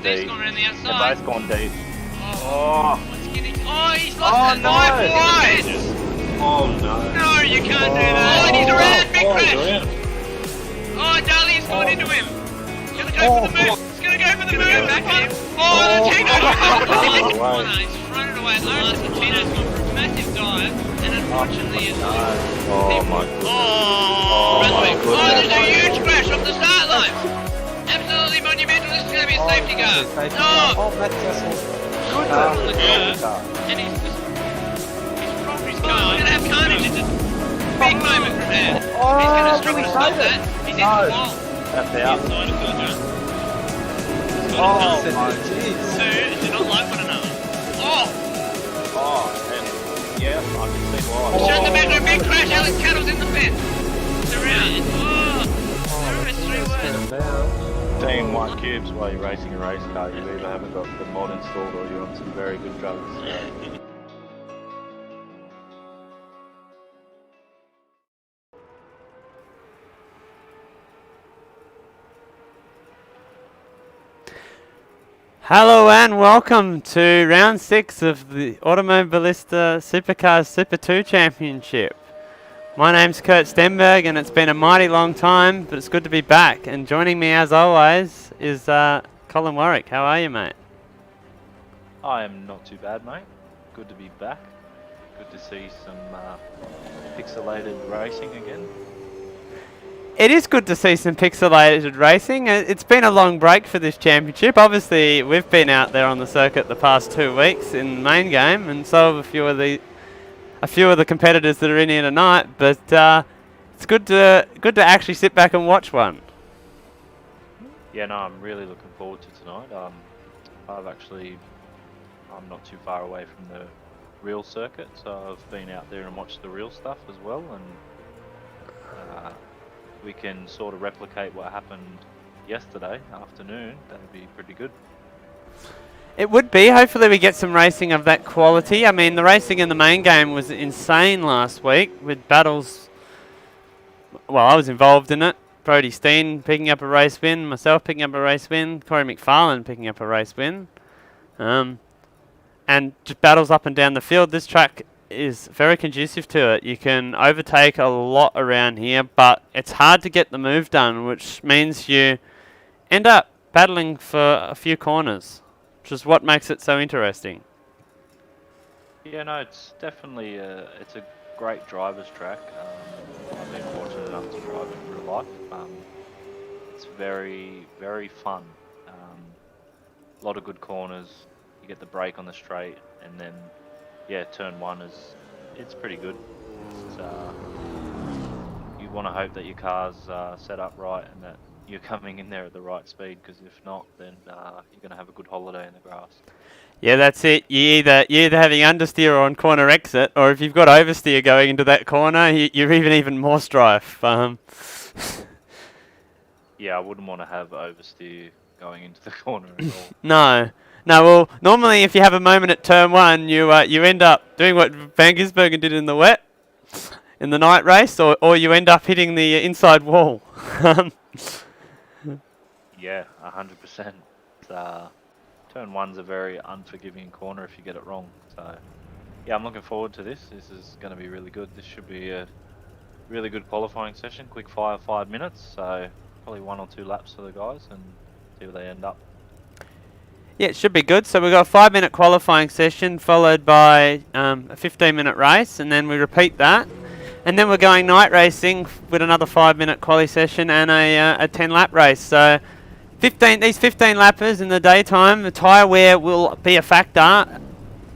deep. Gone around the They've outside. both gone deep. Oh, he's lost the knife wide. Oh no. No, you can't do that. Oh, and he's around. Big crash. Oh, Dali's gone into him. He's going to go for the move. He's going to go for the move. Back on him. Oh, the Tino's gone. He's thrown it away at last. The Tino's gone for a massive dive. And unfortunately, it's... Oh my goodness. Oh, there's a huge crash off the start line. Absolutely monumental. This is going to be a safety car. Oh, that's just Good on the car. And he's just... He's rocked his car. He's going to have carnage. It's a big moment from there. He's going to struggle to stop that. He's in the wall. That's out. Oh, my jeez. Two, do not like one another. And yeah, I can see why. Shut the metro, big crash. Alex Cattle's in the fence. It's around. There are 3 words. Team white cubes while you're racing a race car, you either haven't got the mod installed or you're on some very good drugs. Hello and welcome to round 6 of the Automobilista Supercars Super 2 Championship. My name's Kurt Stenberg and it's been a mighty long time, but it's good to be back. And joining me as always is Colin Warwick. How are you, mate? I am not too bad, mate. Good to be back. Good to see some pixelated racing again. It is good to see some pixelated racing. It's been a long break for this championship. Obviously, we've been out there on the circuit the past 2 weeks in the main game, and so have a few of the competitors that are in here tonight. But it's good to actually sit back and watch one. Yeah, no, I'm really looking forward to tonight. I'm not too far away from the real circuit, so I've been out there and watched the real stuff as well, and we can sort of replicate what happened yesterday afternoon. That'd be pretty good. It would be. Hopefully we get some racing of that quality. I mean, the racing in the main game was insane last week with battles. Well, I was involved in it. Brody Steen picking up a race win, myself picking up a race win, Corey McFarlane picking up a race win. And just battles up and down the field. This track is very conducive to it. You can overtake a lot around here, but it's hard to get the move done, which means you end up battling for a few corners, which is what makes it so interesting. Yeah, no, it's definitely it's a great driver's track. I've been fortunate enough to drive it in real life. It's very, very fun. A lot of good corners. You get the brake on the straight, and then yeah, turn 1 it's pretty good. You want to hope that your car's set up right and that you're coming in there at the right speed, because if not, then you're going to have a good holiday in the grass. Yeah, that's it. You're either having understeer on corner exit, or if you've got oversteer going into that corner, you're even more strife. Yeah, I wouldn't want to have oversteer going into the corner at all. No. Well, normally if you have a moment at turn 1, you end up doing what Van Gisbergen did in the wet, in the night race, or you end up hitting the inside wall. Yeah, 100%. Turn 1's a very unforgiving corner if you get it wrong. So, yeah, I'm looking forward to this. This is going to be really good. This should be a really good qualifying session. Quick fire, 5 minutes. So, probably 1 or 2 laps for the guys and see where they end up. Yeah, it should be good. So we've got a 5-minute qualifying session followed by a 15-minute race, and then we repeat that. And then we're going night racing with another 5-minute quali session and a 10-lap race. So these 15 lappers in the daytime, the tyre wear will be a factor.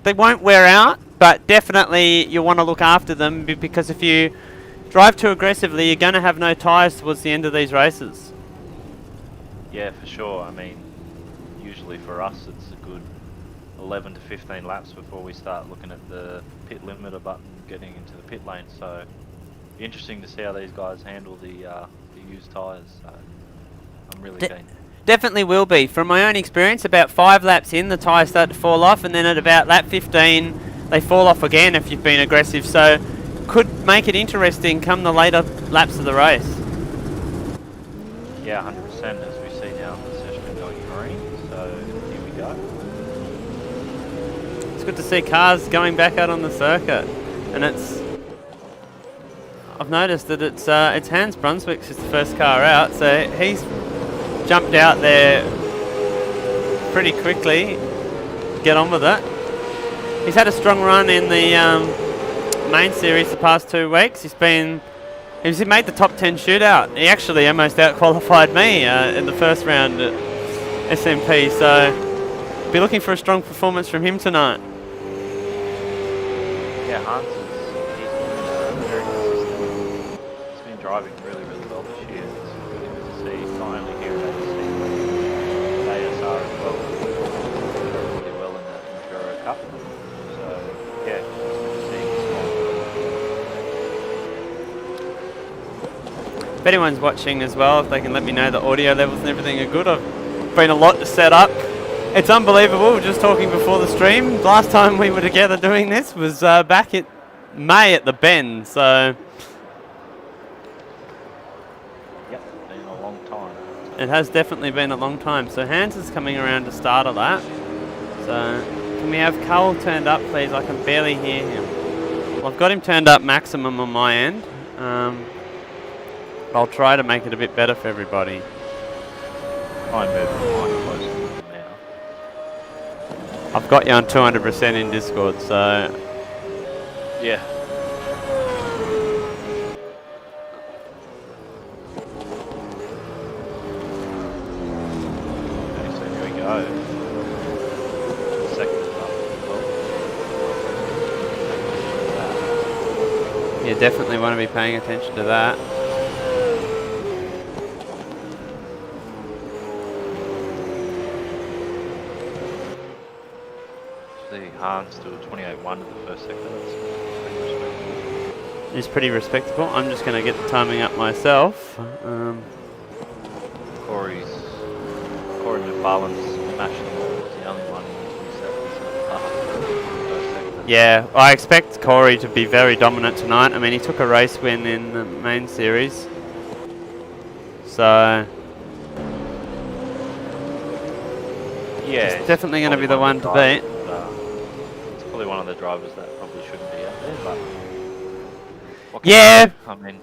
They won't wear out, but definitely you want to look after them, because if you drive too aggressively, you're going to have no tyres towards the end of these races. Yeah, for sure. I mean, usually for us it's a good 11 to 15 laps before we start looking at the pit limiter button getting into the pit lane, so it'll be interesting to see how these guys handle the used tyres. So I'm really keen. Definitely will be. From my own experience, about 5 laps in, the tyres start to fall off, and then at about lap 15 they fall off again if you've been aggressive, so could make it interesting come the later laps of the race. Yeah, 100%, as we see now the session going green, so good to see cars going back out on the circuit. And I've noticed that it's Hans Brunswick's is the first car out, so he's jumped out there pretty quickly. Get on with it. He's had a strong run in the main series the past 2 weeks. He's made the top 10 shootout. He actually almost out-qualified me in the first round at SMP, so be looking for a strong performance from him tonight. Yeah, Hans he's been very consistent. He's been driving really, really well this year. It's good to see finally here at ASR as well. Really well in the Enduro Cup. So yeah, it's good to see him. If anyone's watching as well, if they can let me know the audio levels and everything are good. I've been a lot to set up. It's unbelievable, just talking before the stream. Last time we were together doing this was back in May at the Bend, so... Yep, been a long time. It has definitely been a long time. So Hans is coming around to start a lap. So can we have Cole turned up, please? I can barely hear him. Well, I've got him turned up maximum on my end. I'll try to make it a bit better for everybody. Try and move the mic closer to him now. I've got you on 200% in Discord, so... Yeah. Okay, so here we go. Second up. You definitely want to be paying attention to that. Hans to a 28.1 in the first sector. That's pretty respectable. It's pretty respectable. I'm just going to get the timing up myself. Corey McFarlane's smashed them all. He's the only one in 27 first sector. Yeah, I expect Corey to be very dominant tonight. I mean, he took a race win in the main series. So... yeah, it's definitely going to be the one to beat. Probably one of the drivers that probably shouldn't be out there, but yeah, I mean,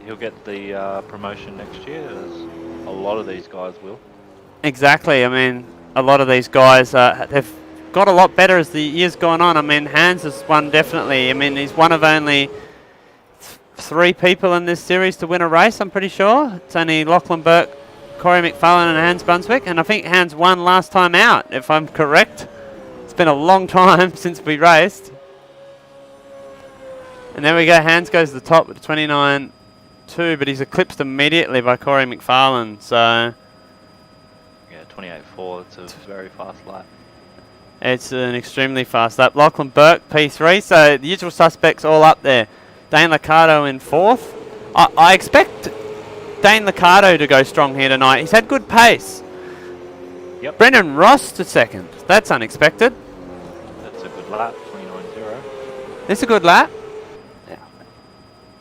he'll get the promotion next year, as a lot of these guys will. Exactly. I mean, a lot of these guys they've got a lot better as the years gone on. I mean, Hans is one definitely. I mean, he's one of only 3 people in this series to win a race. I'm pretty sure it's only Lachlan Burke, Corey McFarlane, and Hans Brunswick, and I think Hans won last time out, if I'm correct. It's been a long time since we raced. And there we go, Hans goes to the top with 29.2, but he's eclipsed immediately by Corey McFarlane, so... yeah, 28.4, it's a very fast lap. It's an extremely fast lap. Lachlan Burke, P3, so the usual suspects all up there. Dane Liccardo in 4th. I expect Dane Liccardo to go strong here tonight. He's had good pace. Yep. Brendan Ross to 2nd. That's unexpected. That's a good lap, 29.0. That's a good lap.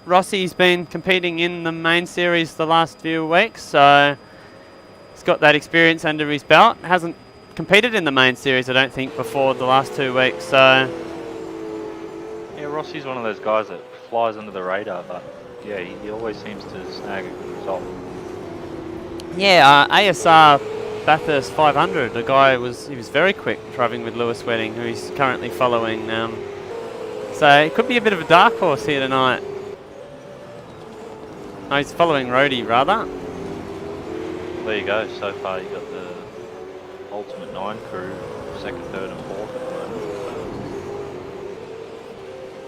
Rossi's been competing in the main series the last few weeks, so he's got that experience under his belt. Hasn't competed in the main series, I don't think, before the last 2 weeks, so... yeah, Rossi's one of those guys that flies under the radar, but yeah, he always seems to snag a good result. Yeah, ASR Bathurst 500, the guy he was very quick driving with Lewis Wedding, who he's currently following. So it could be a bit of a dark horse here tonight. Oh, he's following Rhodey, rather. There you go, so far you got the Ultimate 9 crew, 2nd, 3rd and 4th at the moment.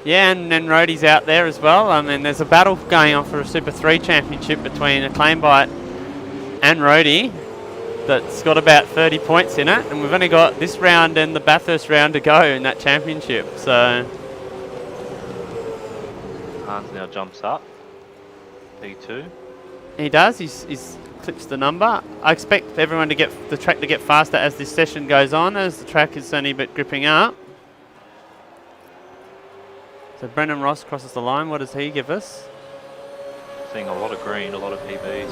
Yeah, and then Rhodey's out there as well. I mean, there's a battle going on for a Super 3 championship between Acclaimbite and Rhodey that's got about 30 points in it, and we've only got this round and the Bathurst round to go in that championship, so... Hans now jumps up, P2. He does, he's clips the number. I expect everyone to get the track to get faster as this session goes on, as the track is only a bit gripping up. So Brendan Ross crosses the line. What does he give us? Seeing a lot of green, a lot of PBs.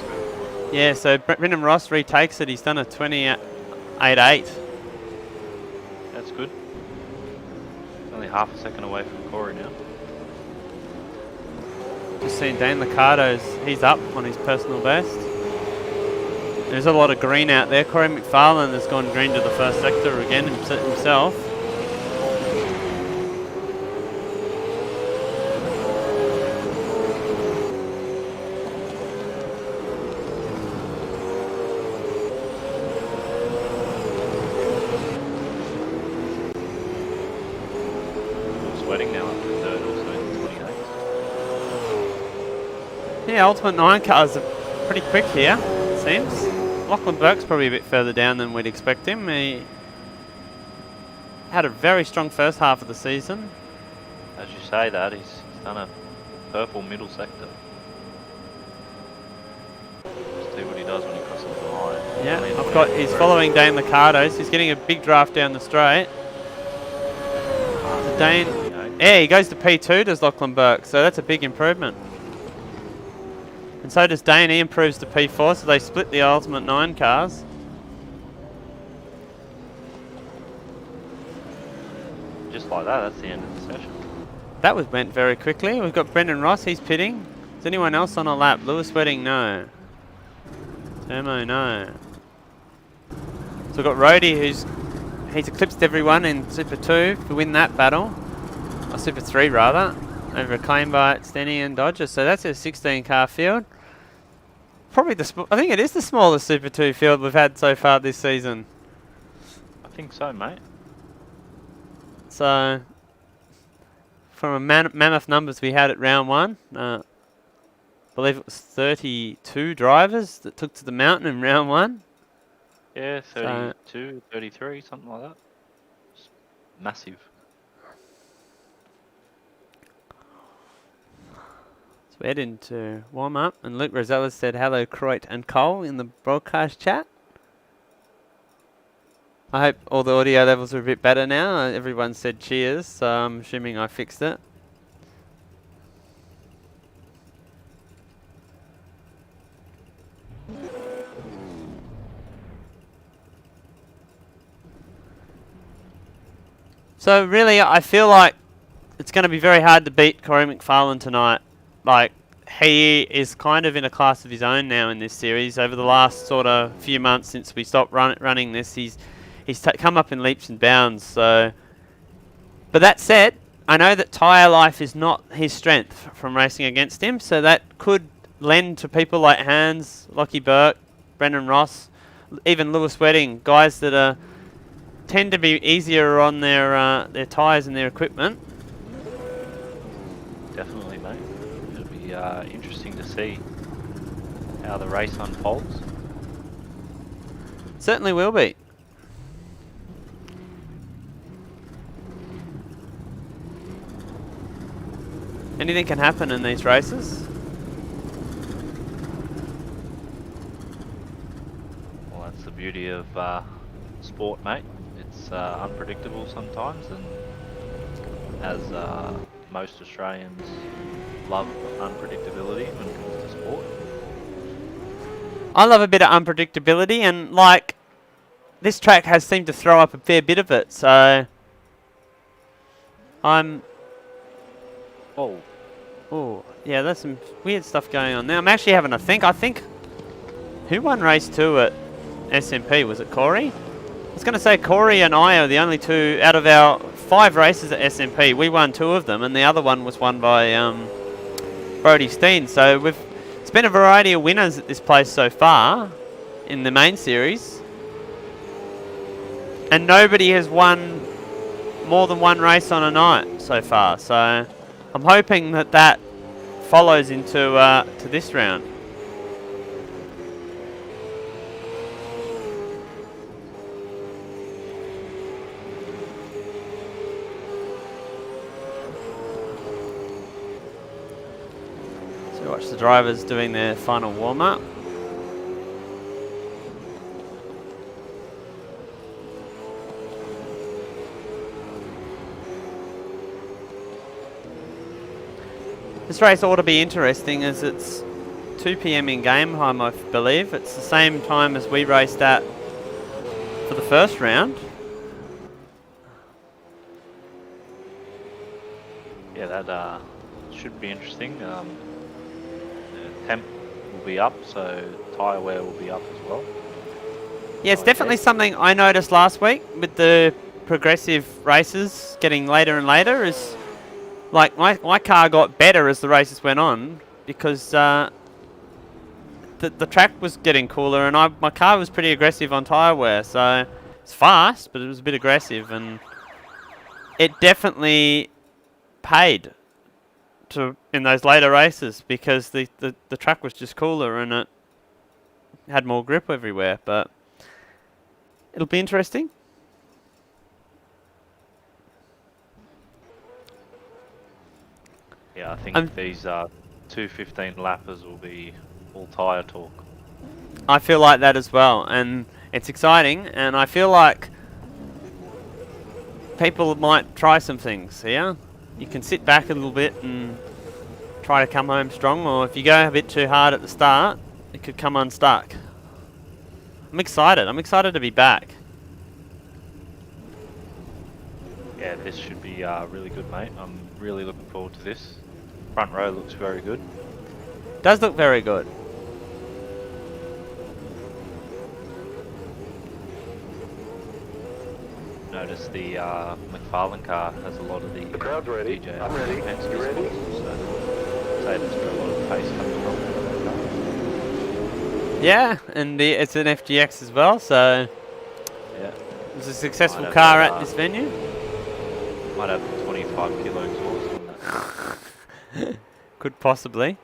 Yeah, so Brendan Ross retakes it. He's done a 28.8. That's good. Only half a second away from Corey now. Just seen Dane Liccardo's, he's up on his personal best. There's a lot of green out there. Corey McFarlane has gone green to the first sector again himself. Sweating now up to third, also in 28. Yeah, Ultimate 9 cars are pretty quick here, it seems. Lachlan Burke's probably a bit further down than we'd expect him. He had a very strong first half of the season. As you say that, he's done a purple middle sector. Let's see what he does when he crosses the line. Yeah, he's following Dane Liccardo's. He's getting a big draft down the straight. So Dane, yeah, he goes to P2, does Lachlan Burke, so that's a big improvement. And so does Dane, he improves to P4, so they split the Ultimate 9 cars. Just like that, that's the end of the session. That went very quickly. We've got Brendan Ross, he's pitting. Is anyone else on a lap? Lewis Wedding, no. Thermo, no. So we've got Rhodey, he's eclipsed everyone in Super 2 to win that battle. Or Super 3 rather. Over Acclaim by Stenny and Dodger. So that's a 16 car field. Probably I think it is the smallest Super 2 field we've had so far this season. I think so, mate. So, from a mammoth numbers we had at round 1, I believe it was 32 drivers that took to the mountain in round 1. Yeah, 32, 33, something like that. It's massive. So we head into warm up, and Luke Rosella said hello, Croyt and Cole in the broadcast chat. I hope all the audio levels are a bit better now. Everyone said cheers, so I'm assuming I fixed it. So really, I feel like it's going to be very hard to beat Corey McFarlane tonight. Like, he is kind of in a class of his own now in this series. Over the last sort of few months since we stopped running this, he's come up in leaps and bounds. So, but that said, I know that tyre life is not his strength from racing against him. So that could lend to people like Hans, Lockie Burke, Brendan Ross, even Lewis Wedding, guys that tend to be easier on their tyres and their equipment. Definitely, mate. It'll be interesting to see how the race unfolds. Certainly will be. Anything can happen in these races. Well, that's the beauty of sport, mate. It's unpredictable sometimes, and as most Australians love unpredictability when it comes to sport. I love a bit of unpredictability, and like this track has seemed to throw up a fair bit of it, so I'm... Oh, yeah, there's some weird stuff going on now. I'm actually having a think. I think... Who won race 2 at SMP? Was it Corey? I was going to say Corey and I are the only two out of our 5 races at SMP. We won 2 of them, and the other one was won by Brodie Steen. So it's been a variety of winners at this place so far in the main series. And nobody has won more than 1 race on a night so far. So I'm hoping that follows into to this round. So watch the drivers doing their final warm-up. This race ought to be interesting as it's 2 PM in game time, I believe. It's the same time as we raced at for the first round. Yeah, that should be interesting. Temp will be up, so tyre wear will be up as well. Yeah, it's I definitely guess. something I noticed last week with the progressive races getting later and later. Is like my car got better as the races went on because the track was getting cooler and my car was pretty aggressive on tyre wear. So it's fast, but it was a bit aggressive, and it definitely paid in those later races because the track was just cooler and it had more grip everywhere. But it'll be interesting. Yeah, I think these 2:15 lappers will be all tyre talk. I feel like that as well, and it's exciting, and I feel like people might try some things here. You can sit back a little bit and try to come home strong, or if you go a bit too hard at the start, it could come unstuck. I'm excited. I'm excited to be back. Yeah, this should be really good, mate. I'm really looking forward to this. Front row looks very good. Does look very good. Notice the McFarlane car has a lot of the crowd's ready. DJ I'm ready. extras, You ready? So say there's got a lot of pace coming from that Yeah, and it's an FGX as well, so car. it was a successful Might have car that, at this venue. Yeah, might have 25 kilo exhaust on that. Could possibly.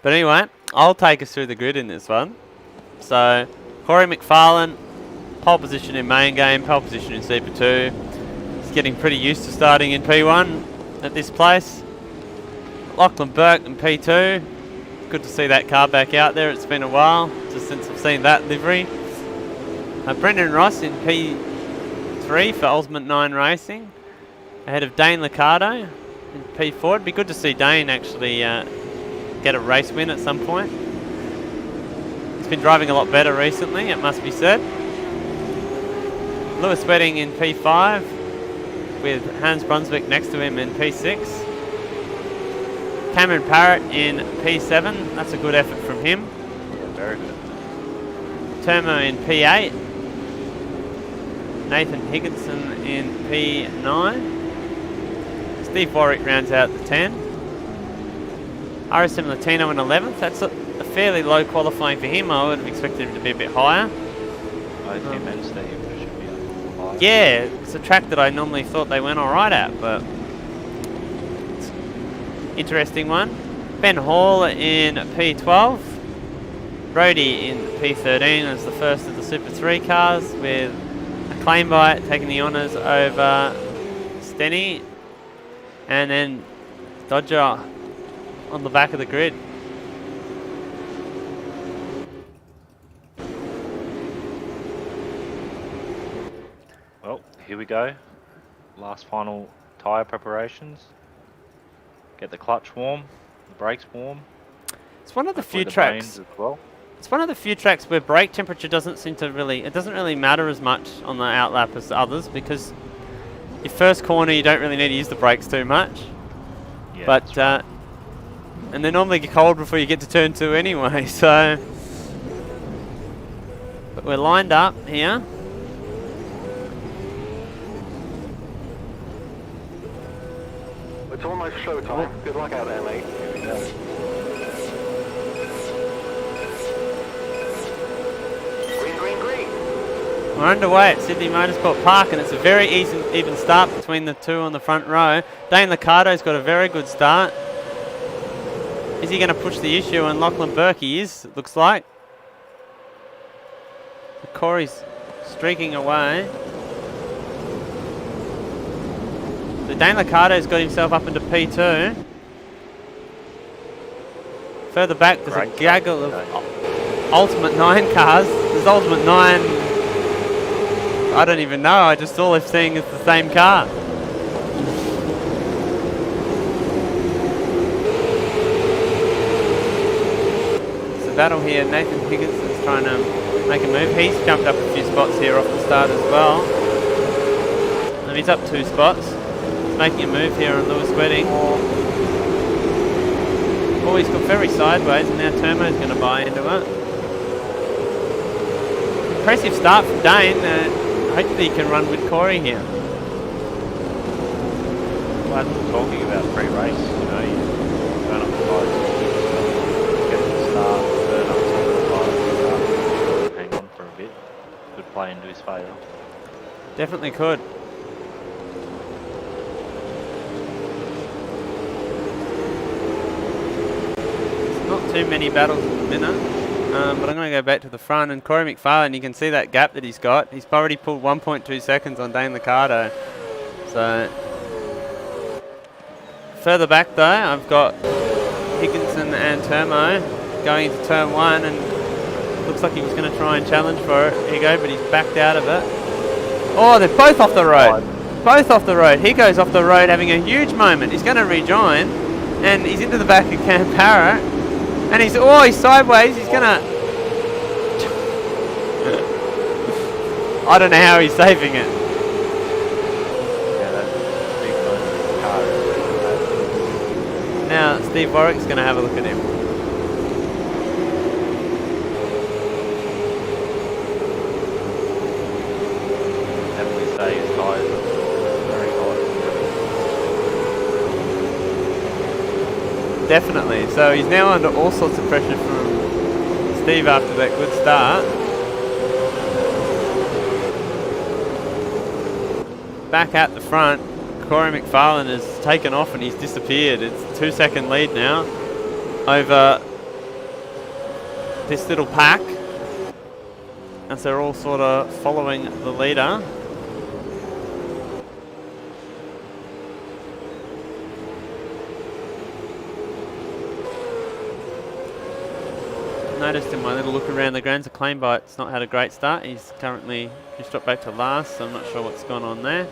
But anyway, I'll take us through the grid in this one. So, Corey McFarlane, pole position in main game, pole position in Super 2. He's getting pretty used to starting in P1 at this place. Lachlan Burke in P2. Good to see that car back out there. It's been a while just since I've seen that livery. Brendan Ross in P3 for Ultimate 9 Racing. Ahead of Dane Liccardo in P4. It'd be good to see Dane actually get a race win at some point. He's been driving a lot better recently, it must be said. Lewis Wedding in P5 with Hans Brunswick next to him in P6. Cameron Parrott in P7. That's a good effort from him. Yeah, very good. Termo in P8. Nathan Higginson in P9. Steve Warwick rounds out the 10. RSM Latino in 11th. That's a fairly low qualifying for him. I would have expected him to be a bit higher. Both him and Steve should be up high. Yeah, it's a track that I normally thought they went alright at, but it's an interesting one. Ben Hall in P12. Brody in P13 as the first of the Super 3 cars, with a claim bite taking the honours over Stenny. And then Dodger on the back of the grid. Well, here we go. Last final tyre preparations. Get the clutch warm, the brakes warm. It's one of the hopefully few the tracks. mains as well. It's one of the few tracks where brake temperature doesn't really matter as much on the outlap as others, because your first corner you don't really need to use the brakes too much. Yeah, But that's right. and they normally get cold before you get to turn 2 anyway, so but we're lined up here. It's almost showtime. Good luck out there, mate. Here we go. Green, green, green. We're underway at Sydney Motrsport Park, and it's a very even start between the two on the front row. Dane Liccardo's got a very good start. Is he going to push the issue? And Lachlan Burke, he is, it looks like. Corey's streaking away. So Dane Liccardo's got himself up into P2. Further back, there's Great a gaggle start, of Ultimate 9 cars. There's Ultimate 9. I don't even know. I just all I'm seeing is the same car. It's a battle here. Nathan Higginson's trying to make a move. He's jumped up a few spots here off the start as well. And he's up 2 spots. making a move here on Lewis Wedding. Oh, he's got very sideways, and now Turmo's going to buy into it. Impressive start from Dane. Hopefully he can run with Corey here. Well, that's what talking about pre-race, you know, you burn up the tyres, get the start, burn up some of the tyres, hang on for a bit. Could play into his favour. Definitely could. There's not too many battles in the minute, but I'm going to go back to the front, and Corey McFarlane, you can see that gap that he's got. He's already pulled 1.2 seconds on Dane Liccardo. So further back though, I've got Higginson and Turmo going into turn 1, and looks like he was going to try and challenge for it. Here you go, but he's backed out of it. Oh, they're both off the road. Both off the road. He goes off the road having a huge moment. He's going to rejoin, and he's into the back of Cam Parrott. And he's sideways. He's going to... I don't know how he's saving it. Yeah, that's big car. Now Steve Warwick's going to have a look at him. Definitely say his tyres are very hot. Definitely. So he's now under all sorts of pressure from Steve after that good start. Back at the front, Corey McFarlane has taken off and he's disappeared. It's a 2-second lead now over this little pack, as they're all sort of following the leader. Noticed in my little look around the grounds, Claimbite's not had a great start. He's dropped back to last, so I'm not sure what's gone on there.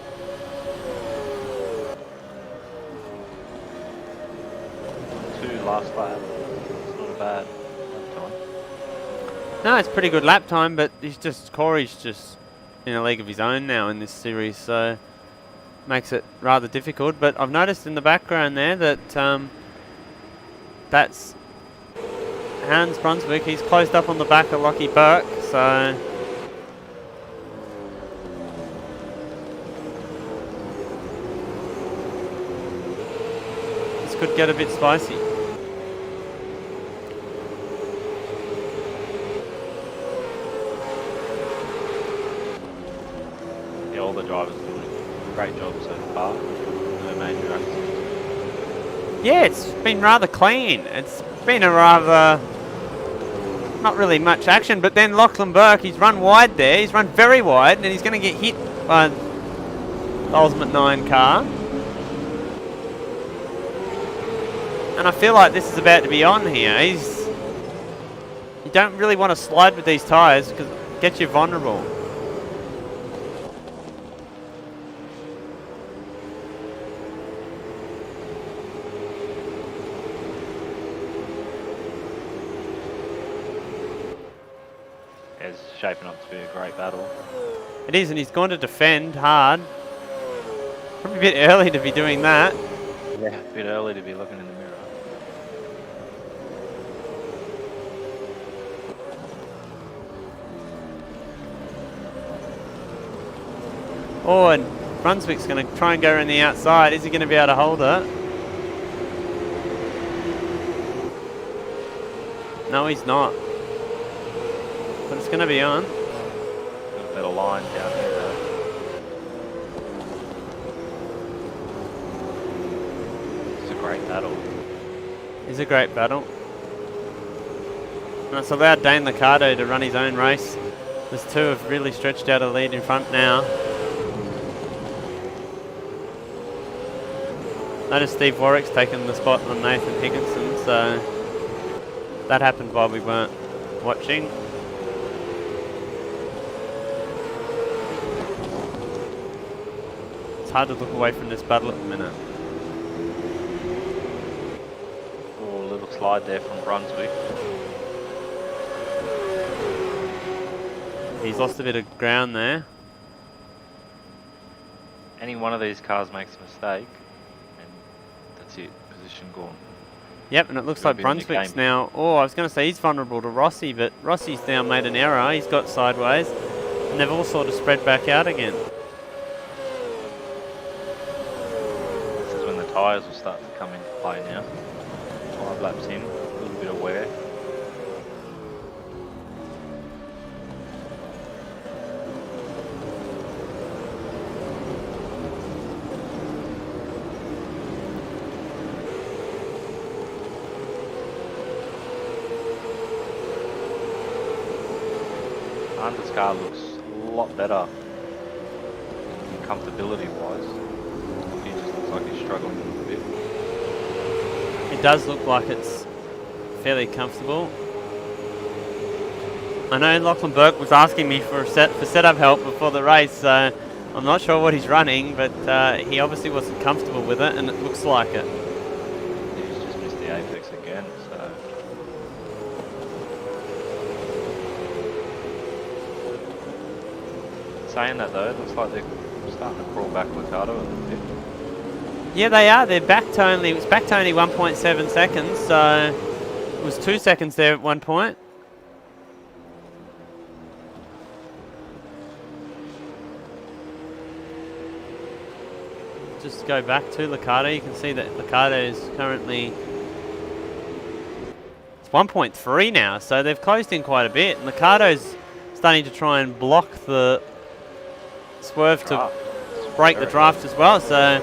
Last lap. It's not a bad lap time. No, it's pretty good lap time, but Corey's just in a league of his own now in this series, so makes it rather difficult. But I've noticed in the background there that that's Hans Brunswick. He's closed up on the back of Lockie Burke, so this could get a bit spicy. All the drivers are doing a great job so far. No major accidents. Yeah, it's been rather clean. It's been a rather... not really much action, but then Lachlan Burke, he's run wide there. He's run very wide, and he's going to get hit by the Ultimate 9 car. And I feel like this is about to be on here. You don't really want to slide with these tyres because it gets you vulnerable. It's shaping up to be a great battle. It is, and he's gone to defend hard. Probably a bit early to be doing that. Yeah. A bit early to be looking in the mirror. Oh, and Brunswick's going to try and go around the outside. Is he going to be able to hold it? No, he's not. But it's going to be on. A little bit of line down here though. It's a great battle. It's a great battle. And it's allowed Dane Liccardo to run his own race. There's two have really stretched out a lead in front now. Notice Steve Warwick's taken the spot on Nathan Higginson, so that happened while we weren't watching. It's hard to look away from this battle at the minute. Oh, a little slide there from Brunswick. He's lost a bit of ground there. Any one of these cars makes a mistake, and that's it. Position gone. Yep, and it looks Gonna like be in the Brunswick's game. now... Oh, I was going to say he's vulnerable to Rossi, but Rossi's now made an error. He's got sideways, and they've all sort of spread back out again. This is when the tyres will start to come into play now. 5 laps in, a little bit of wear. Hunter's car looks a lot better comfortability wise. He just looks like he's struggling a little bit. It does look like it's fairly comfortable. I know Lachlan Burke was asking me for setup help before the race, so I'm not sure what he's running, but he obviously wasn't comfortable with it, and it looks like it. He's just missed the apex again, so saying that though, it looks like they're starting to crawl back Ricardo a little bit. Yeah, they are. They're back to only, it was back to only 1.7 seconds, so it was 2 seconds there at one point. Just go back to Liccardo. You can see that Liccardo is currently, it's 1.3 now, so they've closed in quite a bit. And Liccardo's starting to try and block the swerve to break the draft as well, so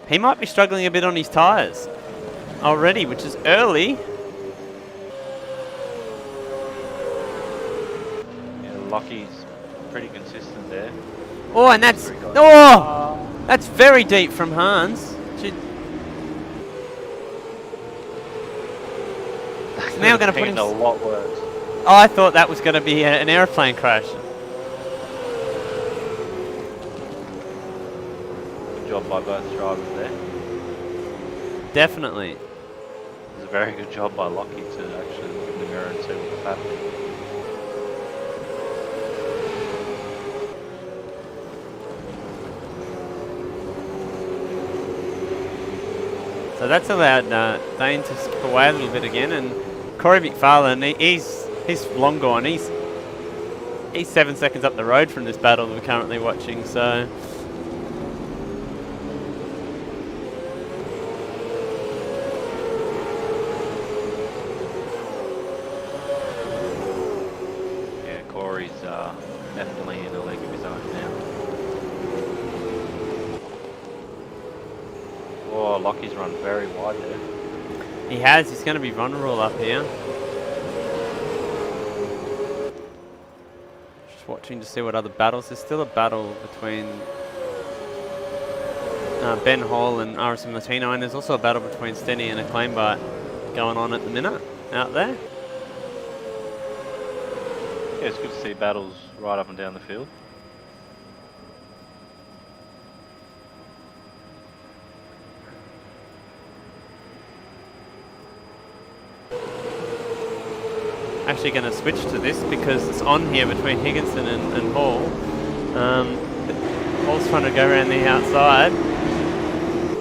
he might be struggling a bit on his tyres already, which is early. Yeah, Lockie's pretty consistent there. Oh, and that's, oh, that's very deep from Hans. It's now going to put him. A lot worse. Oh, I thought that was going to be an aeroplane crash. Good job by both drivers there. Definitely. It was a very good job by Lockie to actually look in the mirror and see what was happening. So that's allowed Dane to skip away a little bit again, and Corey McFarlane, he's long gone. He's 7 seconds up the road from this battle that we're currently watching. So Yeah, Corey's definitely in a league of his own now. Oh, Lockie's run very wide there. he has. He's going to be vulnerable up here. Just watching to see what other battles. There's still a battle between Ben Hall and RSM Latino, and there's also a battle between Stenny and Acclaimbite going on at the minute out there. Yeah, it's good to see battles right up and down the field. Actually going to switch to this because it's on here between Higginson and Hall. Hall's trying to go around the outside.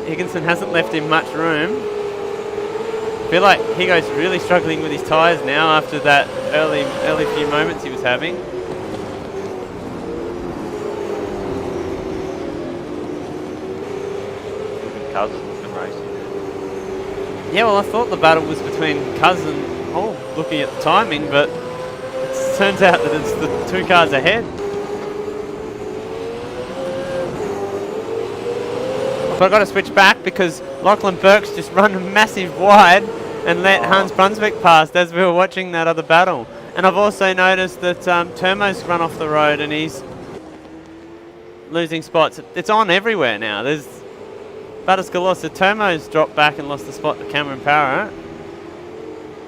Higginson hasn't left him much room. I feel like Higo's really struggling with his tyres now after that early few moments he was having. Even Cousins looking racing. Yeah, well, I thought the battle was between Cuz and Hall, looking at the timing, but it turns out that it's the two cars ahead. But I've got to switch back because Lachlan Burke's just run a massive wide and let Hans Brunswick past as we were watching that other battle. And I've also noticed that Termo's run off the road and he's losing spots. It's on everywhere now. There's battles galore. So Termo's dropped back and lost the spot to Cameron Parrott.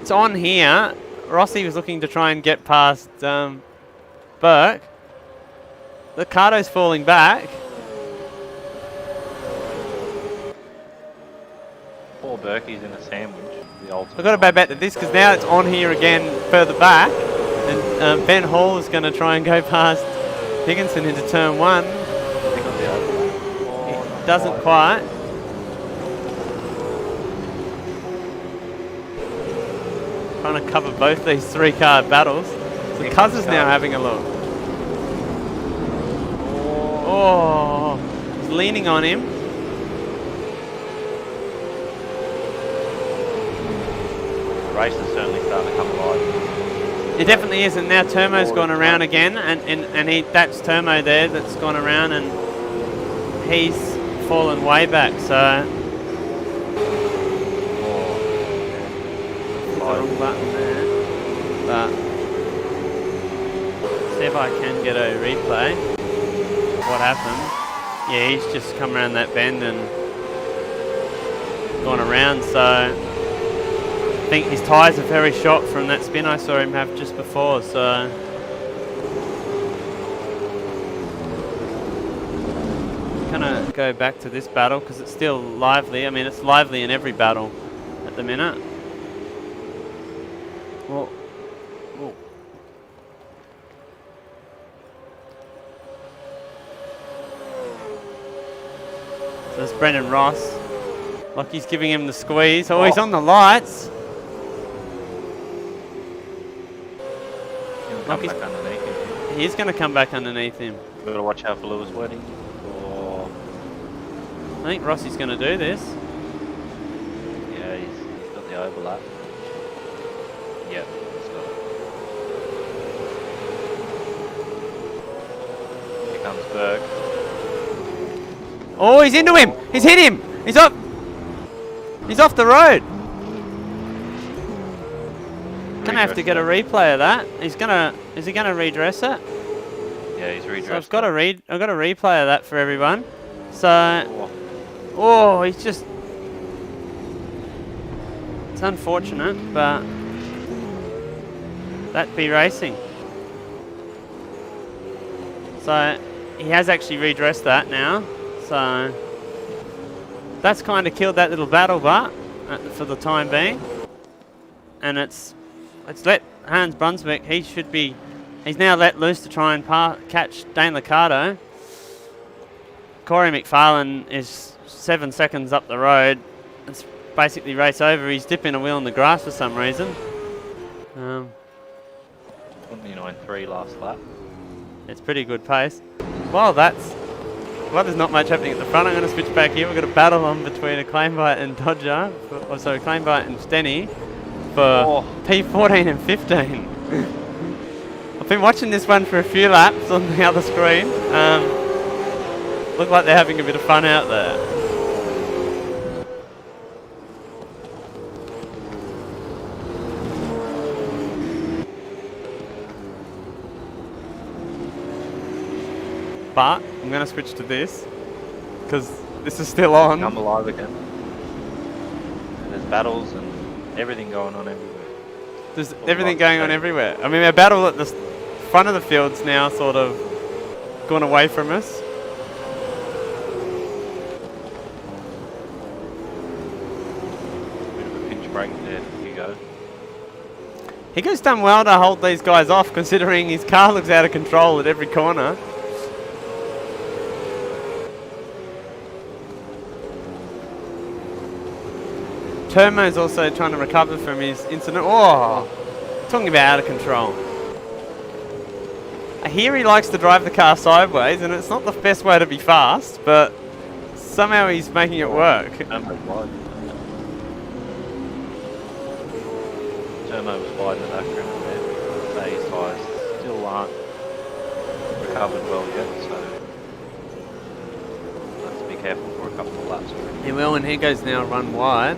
It's on here. Rossi was looking to try and get past Burke. Ricardo's falling back. Poor Berkey's in a sandwich. The ultimate. I've got to go back to this because now it's on here again further back. And Ben Hall is going to try and go past Higginson into turn one. doesn't quite. Trying to cover both these 3-car battles. So Cuz is now having a look. Oh, he's leaning on him. The race is certainly starting to come alive. It definitely is, and now Turmo's gone around again, and that's Turmo there that's gone around, and he's fallen way back, so... Wrong button there, but... See if I can get a replay. What happened? Yeah, he's just come around that bend and gone around, so... I think his tyres are very shot from that spin I saw him have just before, so... Gonna go back to this battle because it's still lively. I mean, it's lively in every battle at the minute. Well, so there's Brendan Ross. Lockie's giving him the squeeze. Oh, he's on the lights. He'll come back underneath him. He's going to come back underneath him. We've got to watch out for Lewis wetting. I think Rossi's going to do this. Yeah, he's got the overlap. Yep, he's got it. Here comes Berg. Oh, he's into him. He's hit him. He's up. He's off the road. Gonna have to get a replay of that. He's gonna. Is he gonna redress it? Yeah, he's redressed. So I've got a replay of that for everyone. So. Oh, he's just. It's unfortunate, but that'd be racing. So he has actually redressed that now. So that's kind of killed that little battle, but for the time being, and it's let Hans Brunswick. He's now let loose to try and catch Dane Liccardo. Corey McFarlane is 7 seconds up the road. It's basically race over. He's dipping a wheel in the grass for some reason. 29.3 last lap. It's pretty good pace. Well, there's not much happening at the front. I'm going to switch back here. We've got a battle on between a Claimbite and Dodger. Claimbite and Stenny for P14 and 15. I've been watching this one for a few laps on the other screen. Look like they're having a bit of fun out there. But I'm going to switch to this because this is still on. I'm alive again. And there's battles and everything going on everywhere. There's everything going on everywhere. I mean, our battle at the front of the field's now sort of gone away from us. Bit of a pinch break there for Hugo. Hugo's done well to hold these guys off considering his car looks out of control at every corner. Turmo's also trying to recover from his incident. Oh, talking about out of control. I hear he likes to drive the car sideways, and it's not the best way to be fast, but somehow he's making it work. Turmo was wide in the background there. So his tyres still aren't recovered well yet, so have to be careful for a couple of laps. He will, and Hugo's now run wide.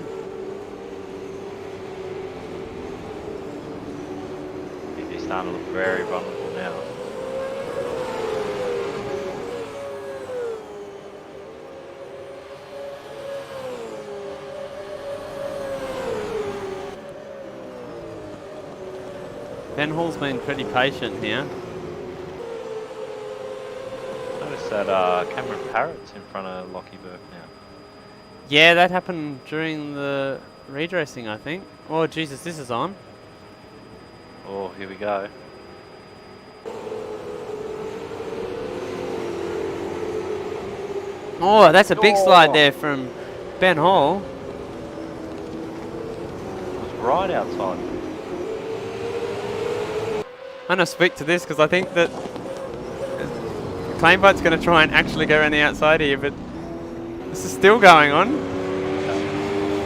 He's starting to look very vulnerable now. Ben Hall's been pretty patient here. Notice that Cameron Parrott's in front of Lockie Burke now. Yeah, that happened during the redressing, I think. Oh, Jesus, this is on. Oh, here we go. Oh, that's a big slide there from Ben Hall. It was right outside. I'm going to speak to this because I think that Claimbite's going to try and actually go around the outside here, but this is still going on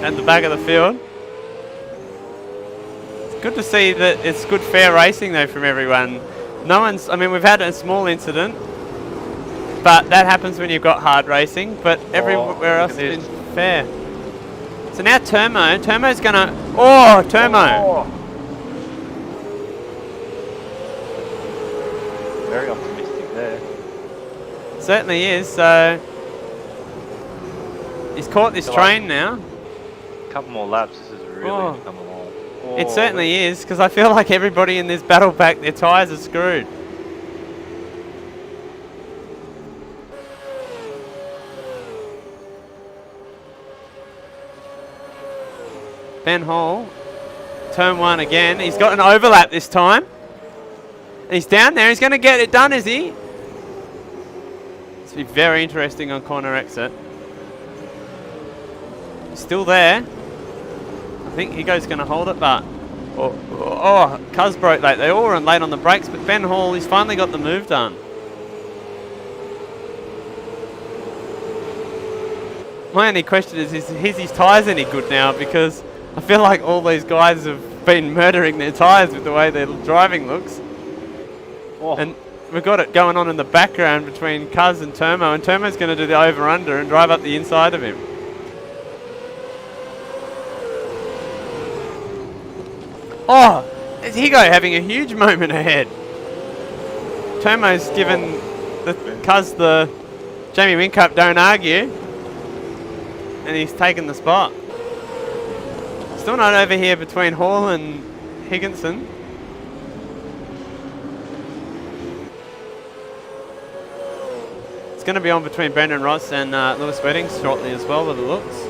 at the back of the field. It's good to see that it's good fair racing though from everyone. No one's, I mean, we've had a small incident, but that happens when you've got hard racing, but everywhere else has been fair. So now Turmo's going to, Turmo. Very optimistic there. Certainly is, so he's caught this train now. A couple more laps, this is really come along. It certainly is, because I feel like everybody in this battle pack, their tyres are screwed. Ben Hall, turn 1 again. He's got an overlap this time. And he's down there. He's going to get it done, is he? This will be very interesting on corner exit. Still there. I think Higo's going to hold it, but... Cuz broke late. They all were late on the brakes, but Ben Hall, he's finally got the move done. My only question is his tyres any good now? Because I feel like all these guys have been murdering their tyres with the way their driving looks. And we've got it going on in the background between Cuz and Turmo, and Turmo's going to do the over-under and drive up the inside of him. Oh, is Higo having a huge moment ahead? Turmo's given the Cuz the Jamie Whincup don't argue, and he's taken the spot. Still not over here between Hall and Higginson. It's going to be on between Brendan Ross and Lewis Wedding shortly as well, with the looks.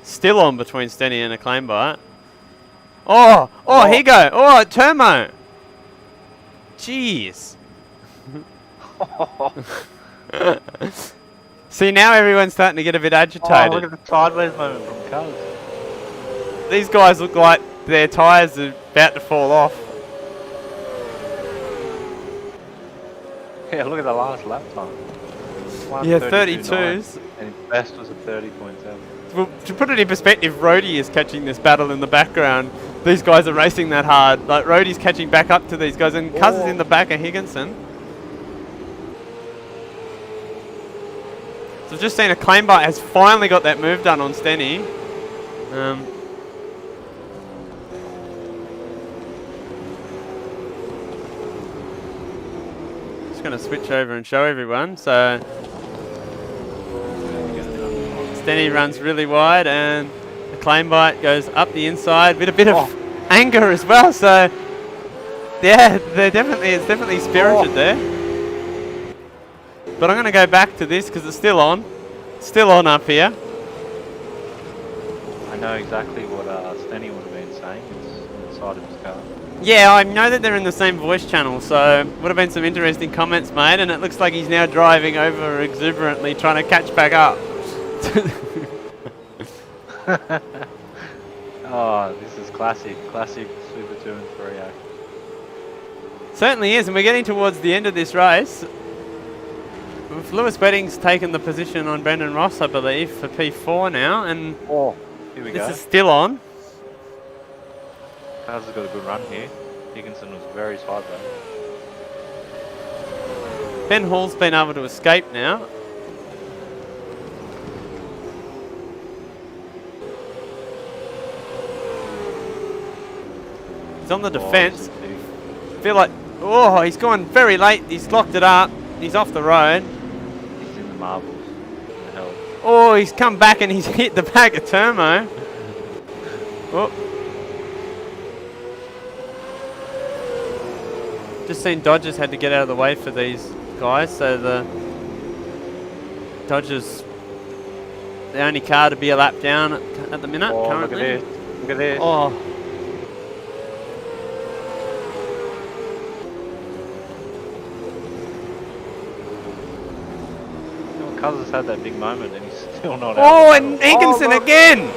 Still on between Stenny and a claim bite. Higo. Oh, Turmo. Jeez. See, now everyone's starting to get a bit agitated. Look at the sideways moment from Cuz. These guys look like their tyres are about to fall off. Yeah, look at the last lap time. Yeah, 32s. And his best was a 30.7. Well, to put it in perspective, Rhodey is catching this battle in the background. These guys are racing that hard. Like, Rhodey's catching back up to these guys, and Cuz is in the back of Higginson. So I've just seen a claim bite has finally got that move done on Stenny. Just going to switch over and show everyone. So Stenny runs really wide, and the claim bite goes up the inside with a bit of anger as well. So yeah, it's definitely spirited there. But I'm going to go back to this because it's still on. Still on up here. I know exactly what Stenny would have been saying. It's inside of his car. Yeah, I know that they're in the same voice channel, so would have been some interesting comments made, and it looks like he's now driving over exuberantly trying to catch back up. Oh, this is classic Super 2 and 3 act. Certainly is, and we're getting towards the end of this race. With Lewis Wedding's taken the position on Brendan Ross, I believe, for P4 now, and Here we this go. is still on. Cuz has got a good run here. Higginson was very sideways. Ben Hall's been able to escape now. He's on the defence. Feel like, he's gone very late. He's locked it up. He's off the road. He's in the marbles. In the hell. Oh, he's come back and he's hit the back of Turmo. Just seen Dodgers had to get out of the way for these guys, so the Dodgers, the only car to be a lap down at the minute currently. Look at this. Look at this. Cousins had that big moment and he's still not out. Oh, of the and battle. Higginson again!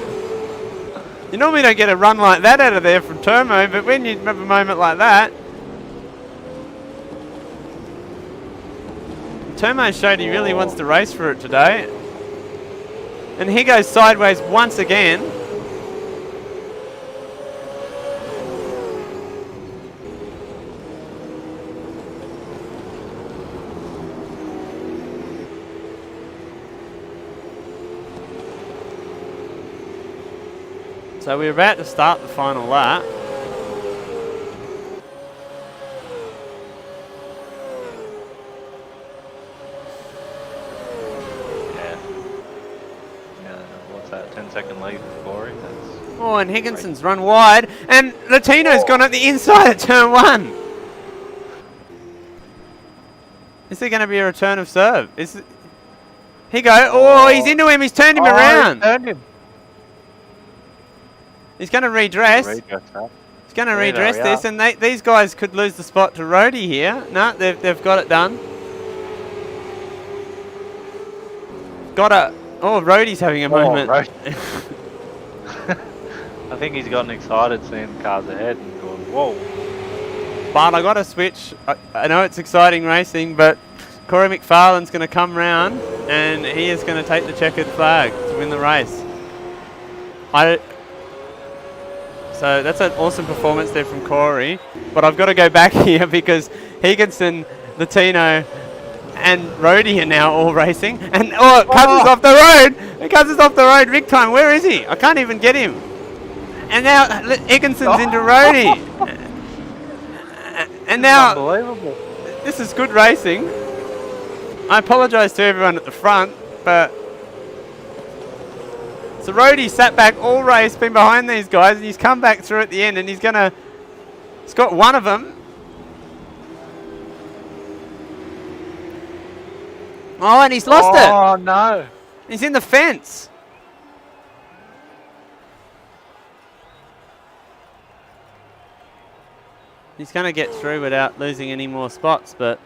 You normally don't get a run like that out of there from Turmo, but when you have a moment like that... Turmo showed he really wants to race for it today. And he goes sideways once again. So we're about to start the final lap. Yeah, what's that, 10-second lead for Corey? That's Oh, and Higginson's run wide, and Latino's gone at the inside at turn 1. Is there going to be a return of serve? Is it? He go. Oh, he's into him. He's turned him around. He turned him. He's going to redress. redress that. He's going to Yeah, redress they this, are. and these guys could lose the spot to Rhodey here. No, they've got it done. Got a. Oh, Rhodey's having a moment. Right. I think he's gotten excited seeing cars ahead and going, whoa. But I got to switch. I know it's exciting racing, but Corey McFarlane's going to come round, and he is going to take the checkered flag to win the race. So that's an awesome performance there from Corey. But I've got to go back here because Higginson, Latino, and Rhodey are now all racing. And Cousins off the road. Cousins off the road big time. Where is he? I can't even get him. And now Higginson's into Rhodey. And now Unbelievable. this is good racing. I apologise to everyone at the front, but so Rhodey sat back all race, been behind these guys, and he's come back through at the end, and he's got one of them. Oh, and he's lost it. Oh, no. He's in the fence. He's going to get through without losing any more spots, but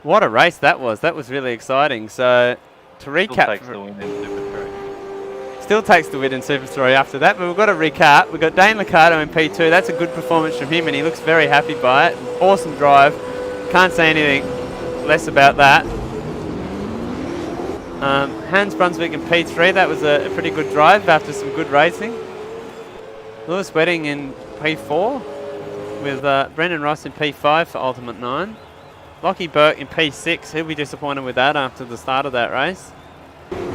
what a race that was. That was really exciting. So to recap, Takes the win in Super 3. still takes the win in Super 3 after that, but we've got to recap. We've got Dane Liccardo in P2. That's a good performance from him, and he looks very happy by it. Awesome drive. Can't say anything less about that. Hans Brunswick in P3. That was a pretty good drive after some good racing. Lewis Wedding in P4 with Brendan Ross in P5 for Ultimate 9. Lockie Burke in P6. He'll be disappointed with that after the start of that race.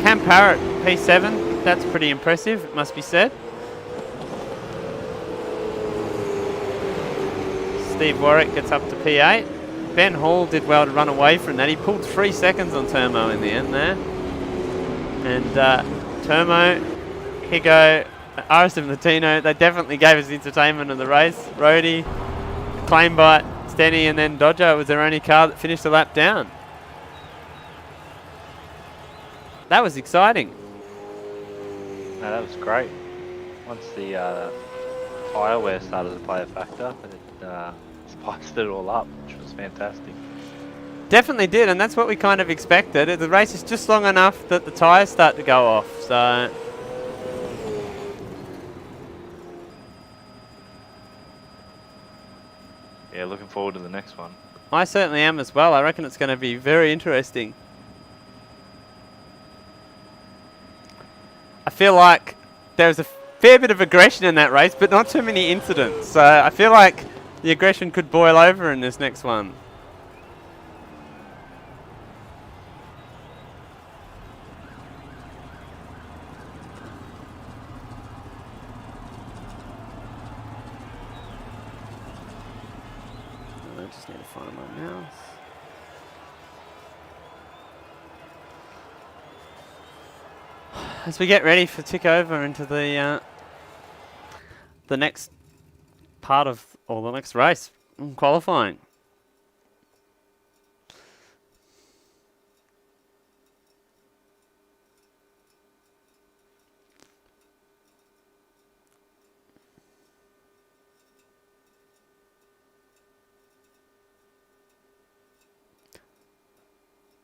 Cam Parrott P7. That's pretty impressive, it must be said. Steve Warwick gets up to P8. Ben Hall did well to run away from that. He pulled 3 seconds on Turmo in the end there. And Turmo, Higo, RSM Latino, they definitely gave us the entertainment of the race. Rhodey, Claimbite, Stenny, and then Dodger was their only car that finished a lap down. That was exciting. No, that was great. Once the tyre wear started to play a factor, it spiced it all up, which was fantastic. Definitely did, and that's what we kind of expected. The race is just long enough that the tyres start to go off, so... Yeah, looking forward to the next one. I certainly am as well. I reckon it's going to be very interesting. I feel like there was a fair bit of aggression in that race, but not too many incidents. So I feel like the aggression could boil over in this next one. I just need to find my mouse. As we get ready for tick over into the next part of, or the next race, qualifying.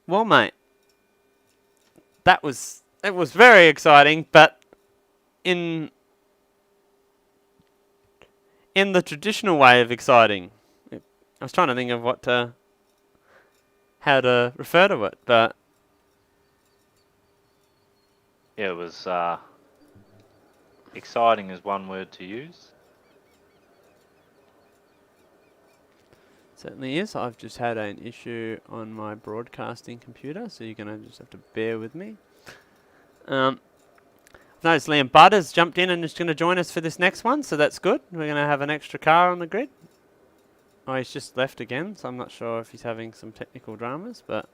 Well, mate, it was very exciting, but in the traditional way of exciting. I was trying to think of how to refer to it, but Yeah, it was exciting is one word to use. certainly is. I've just had an issue on my broadcasting computer, so you're going to just have to bear with me. Notice Liam Budd has jumped in and is going to join us for this next one, so that's good. We're going to have an extra car on the grid. Oh, he's just left again, so I'm not sure if he's having some technical dramas, but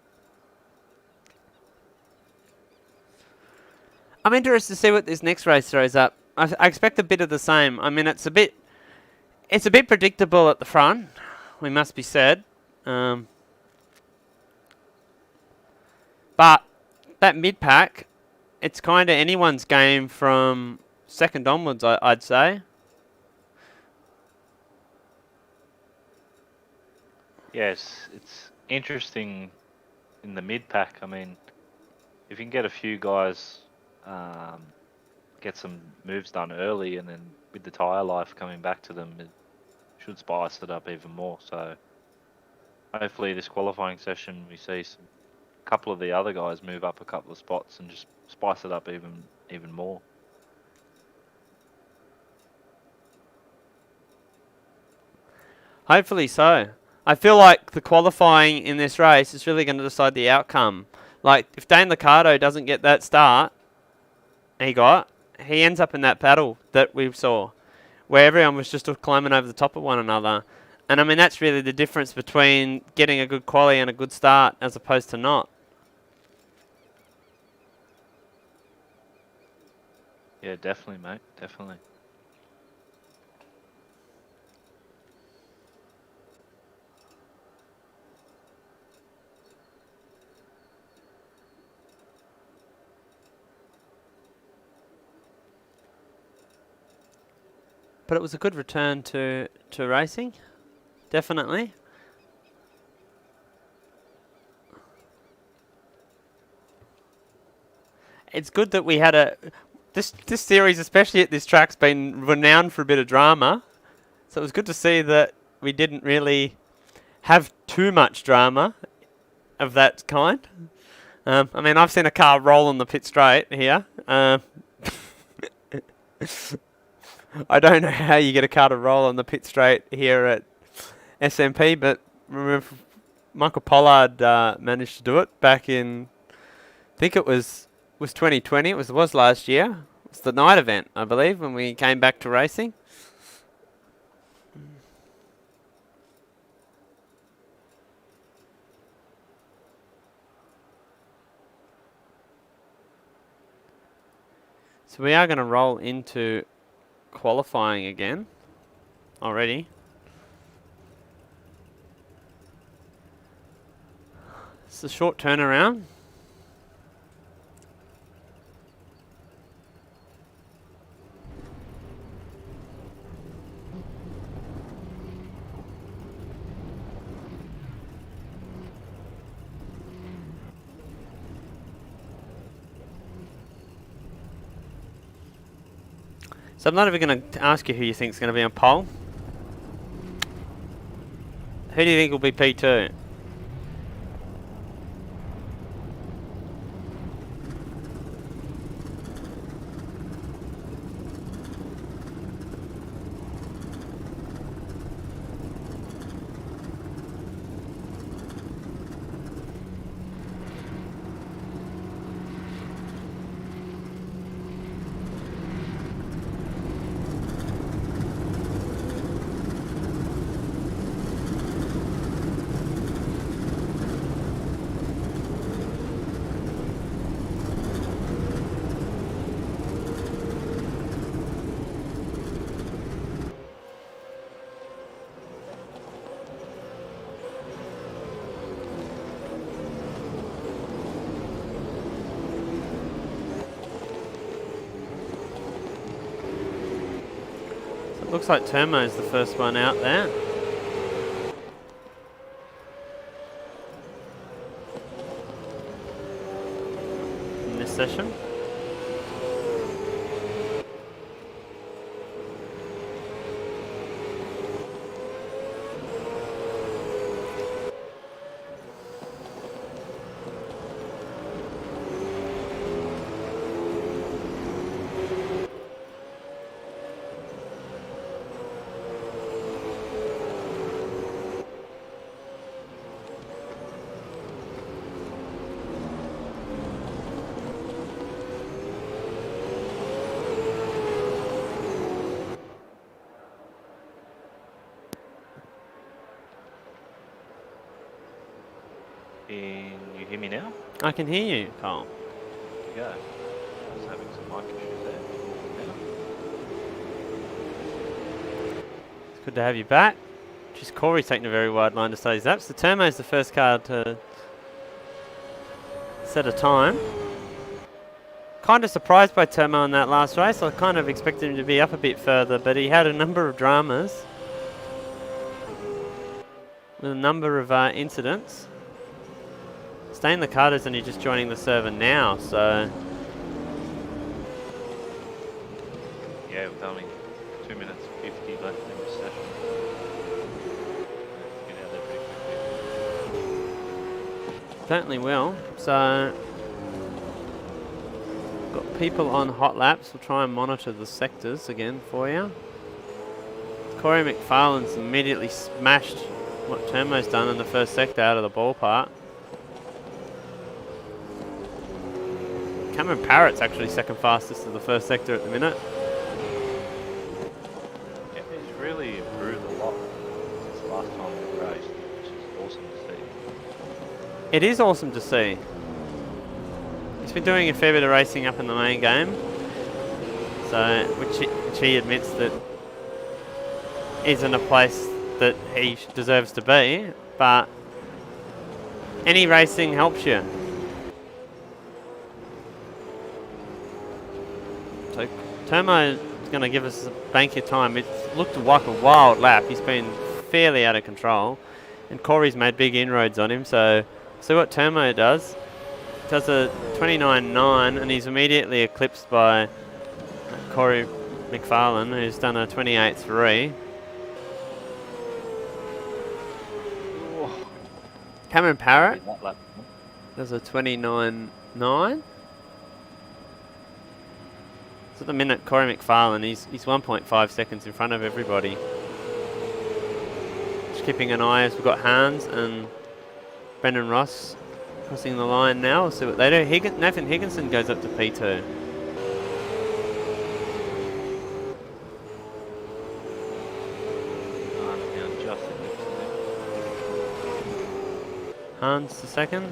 I'm interested to see what this next race throws up. I expect a bit of the same. I mean, it's a bit predictable at the front, we must be said. But that mid-pack, it's kind of anyone's game from second onwards, I'd say. Yes, it's interesting in the mid-pack. I mean, if you can get a few guys, get some moves done early, and then with the tyre life coming back to them, it should spice it up even more. So hopefully this qualifying session we see a couple of the other guys move up a couple of spots and just spice it up even more. Hopefully so. I feel like the qualifying in this race is really going to decide the outcome. Like, if Dane Liccardo doesn't get that start he ends up in that battle that we saw, where everyone was just climbing over the top of one another. And I mean, that's really the difference between getting a good quali and a good start as opposed to not. Yeah, definitely, mate. Definitely. But it was a good return to racing, definitely. It's good that we had this series, especially at this track's been renowned for a bit of drama. So it was good to see that we didn't really have too much drama of that kind. I mean, I've seen a car roll on the pit straight here. I don't know how you get a car to roll on the pit straight here at SMP, but remember Michael Pollard managed to do it back in, I think it was 2020. It was last year. It was the night event, I believe, when we came back to racing. So we are going to roll into qualifying again already. It's a short turnaround. So I'm not even going to ask you who you think is going to be on pole. Who do you think will be P2? Looks like Termo's the first one out there. And session. Can you hear me now? I can hear you, Carl. There you go. I was having some mic issues there. It's good to have you back. Just Corey's taking a very wide line to start his laps. The Turmo's the first car to set a time. Kind of surprised by Turmo in that last race. I kind of expected him to be up a bit further, but he had a number of dramas with a number of incidents. Stain Licata's only just joining the server now, so Yeah, with only 2 minutes 50 left in the session. Get out there pretty quickly. certainly will. So got people on hot laps. We'll try and monitor the sectors again for you. Corey McFarlane's immediately smashed what Turmo's done in the first sector out of the ballpark. Cameron Parrott's actually second fastest of the first sector at the minute. Yeah, he's really improved a lot since the last time we raced, which is awesome to see. It is awesome to see. He's been doing a fair bit of racing up in the main game, so which he admits that isn't a place that he deserves to be, but any racing helps you. So Turmo is going to give us a bank of time. It looked like a wild lap. He's been fairly out of control, and Corey's made big inroads on him. So what Turmo does a 29.9, and he's immediately eclipsed by Corey McFarlane, who's done a 28.3. Cameron Parrott That lap. does a 29.9. So at the minute, Corey McFarlane, he's 1.5 seconds in front of everybody. Just keeping an eye as we've got Hans and Brendan Ross crossing the line now. We'll see what they do. Nathan Higginson goes up to P2. Hans the second.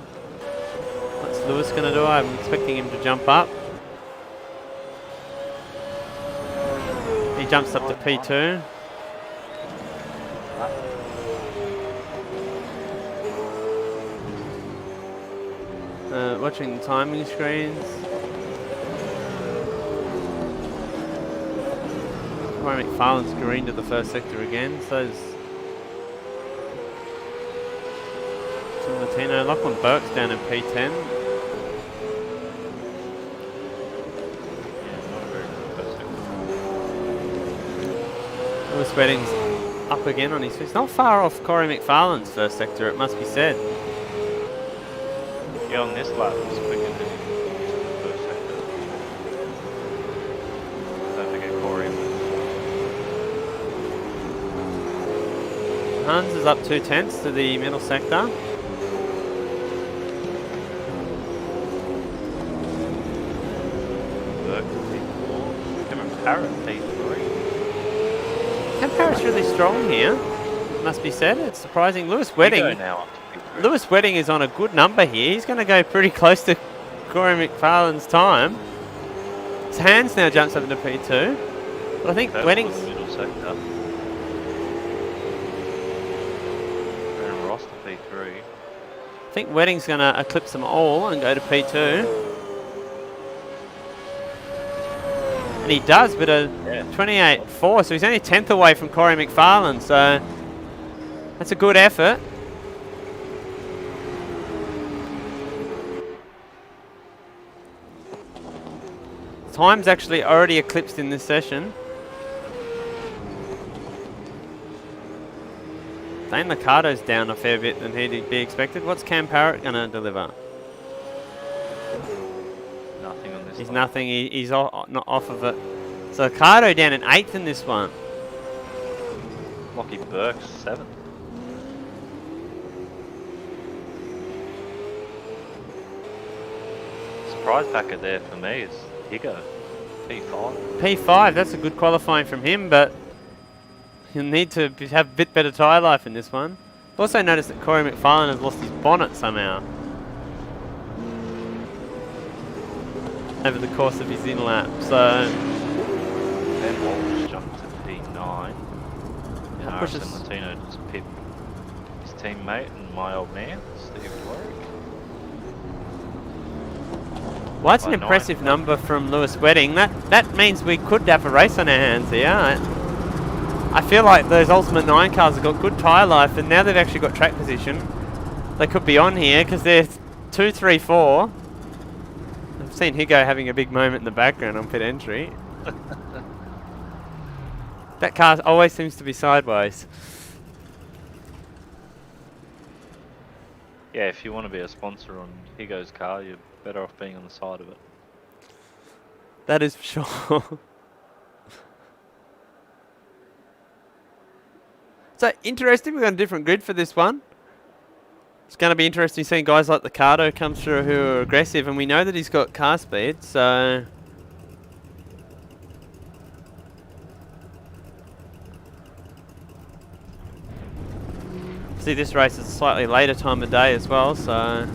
What's Lewis going to do? I'm expecting him to jump up. He jumps up to P2. Watching the timing screens. Corey McFarlane's green to the first sector again. So's Latino. Lachlan Burke's down in P10. Lewis Wedding's up again on his feet. He's not far off Corey McFarlane's first sector, it must be said. Yeah, on this lap, it was quicker than the first sector. Don't forget Corey. Hans is up 2/10 to the middle sector. Parrott P3. And Parrott's really strong here, must be said. It's surprising. Lewis Wedding. Now up to P3. Lewis Wedding is on a good number here. He's going to go pretty close to Corey McFarlane's time. His Hans now jumps up into P2. But I think That's Wedding's... the middle sector. And Ross to P3. I think Wedding's going to eclipse them all and go to P2. And he does, but a 28.4, so he's only 10th away from Corey McFarlane, so that's a good effort. time's actually already eclipsed in this session. Dane Liccardo's down a fair bit than he'd be expected. What's Cam Parrott going to deliver? Nothing on this. He's one. nothing. He's not off of it. So Liccardo down in 8th in this one. Lockie Burke's 7th. Surprise packer there for me is Higo, P5. P5, that's a good qualifying from him, but he'll need to have a bit better tyre life in this one. Also noticed that Corey McFarlane has lost his bonnet somehow over the course of his in-lap, so... Ben Walsh jumped to P9. And pushes- Arsene Latino just pipped his teammate and my old man, Steve Warwick. Well, that's an By 9. impressive number from Lewis Wedding. That means we could have a race on our hands here. I feel like those Ultimate 9 cars have got good tyre life, and now they've actually got track position. They could be on here because they're 2, 3, 4. I've seen Higo having a big moment in the background on pit entry. That car always seems to be sideways. Yeah, if you want to be a sponsor on Higo's car, you're better off being on the side of it. That is for sure. So interesting, we've got a different grid for this one. It's going to be interesting seeing guys like Liccardo come through who are aggressive, and we know that he's got car speed, so... See, this race is a slightly later time of day as well, so...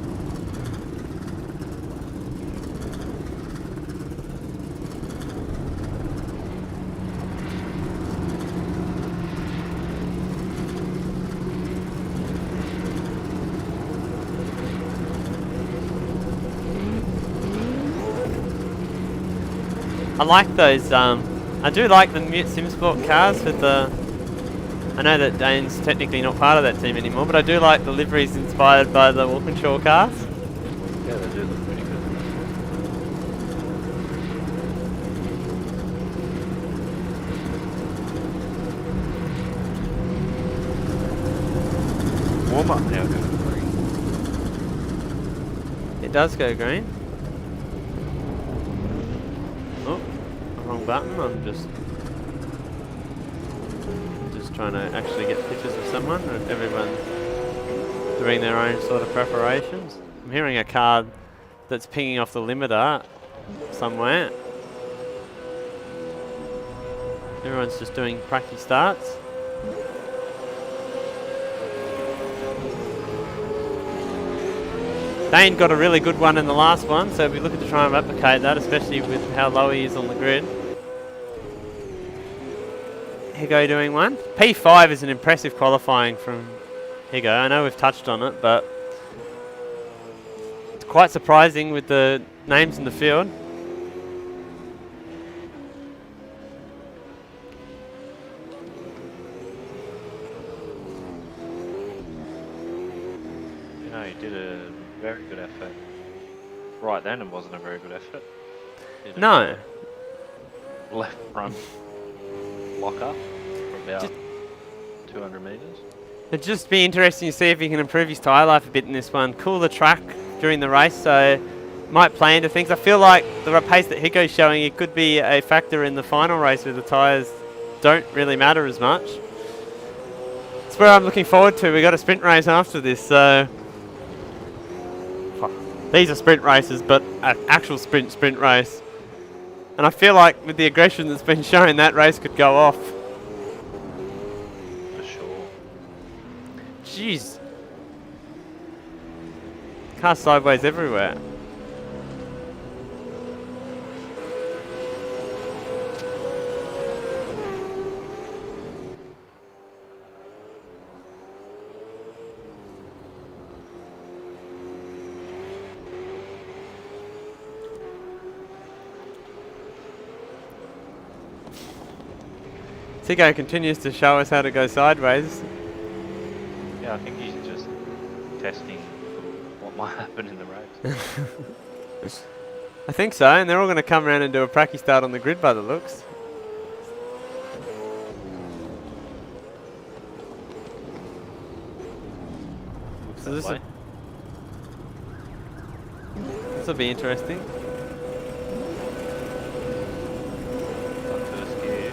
I like those, I do like the Mute Simsport cars with the... I know that Dane's technically not part of that team anymore, but I do like the liveries inspired by the Walkinshaw cars. Yeah, they do look pretty good. Warm up now goes green. It does go green. Oh, wrong button. I'm just trying to actually get pictures of someone, or if everyone's doing their own sort of preparations. I'm hearing a car that's pinging off the limiter somewhere. Everyone's just doing pracky starts. Dane got a really good one in the last one, so we'll be looking to try and replicate that, especially with how low he is on the grid. Higo doing one. P5 is an impressive qualifying from Higo. I know we've touched on it, but it's quite surprising with the names in the field. You know, he did a very good effort. Right then, it wasn't a very good effort. Did a No. left front locker for about 200 metres. It'd just be interesting to see if he can improve his tyre life a bit in this one. Cool the track during the race, so might play into things. I feel like the pace that Higo's showing, it could be a factor in the final race where the tyres don't really matter as much. It's where I'm looking forward to. We got a sprint race after this, so these are sprint races, but an actual sprint race. And I feel like with the aggression that's been shown, that race could go off. For sure. Jeez. Car sideways everywhere. Tigo continues to show us how to go sideways. Yeah, I think he's just testing what might happen in the race. I think so, and they're all going to come around and do a pracky start on the grid by the looks. So this will be interesting. First gear.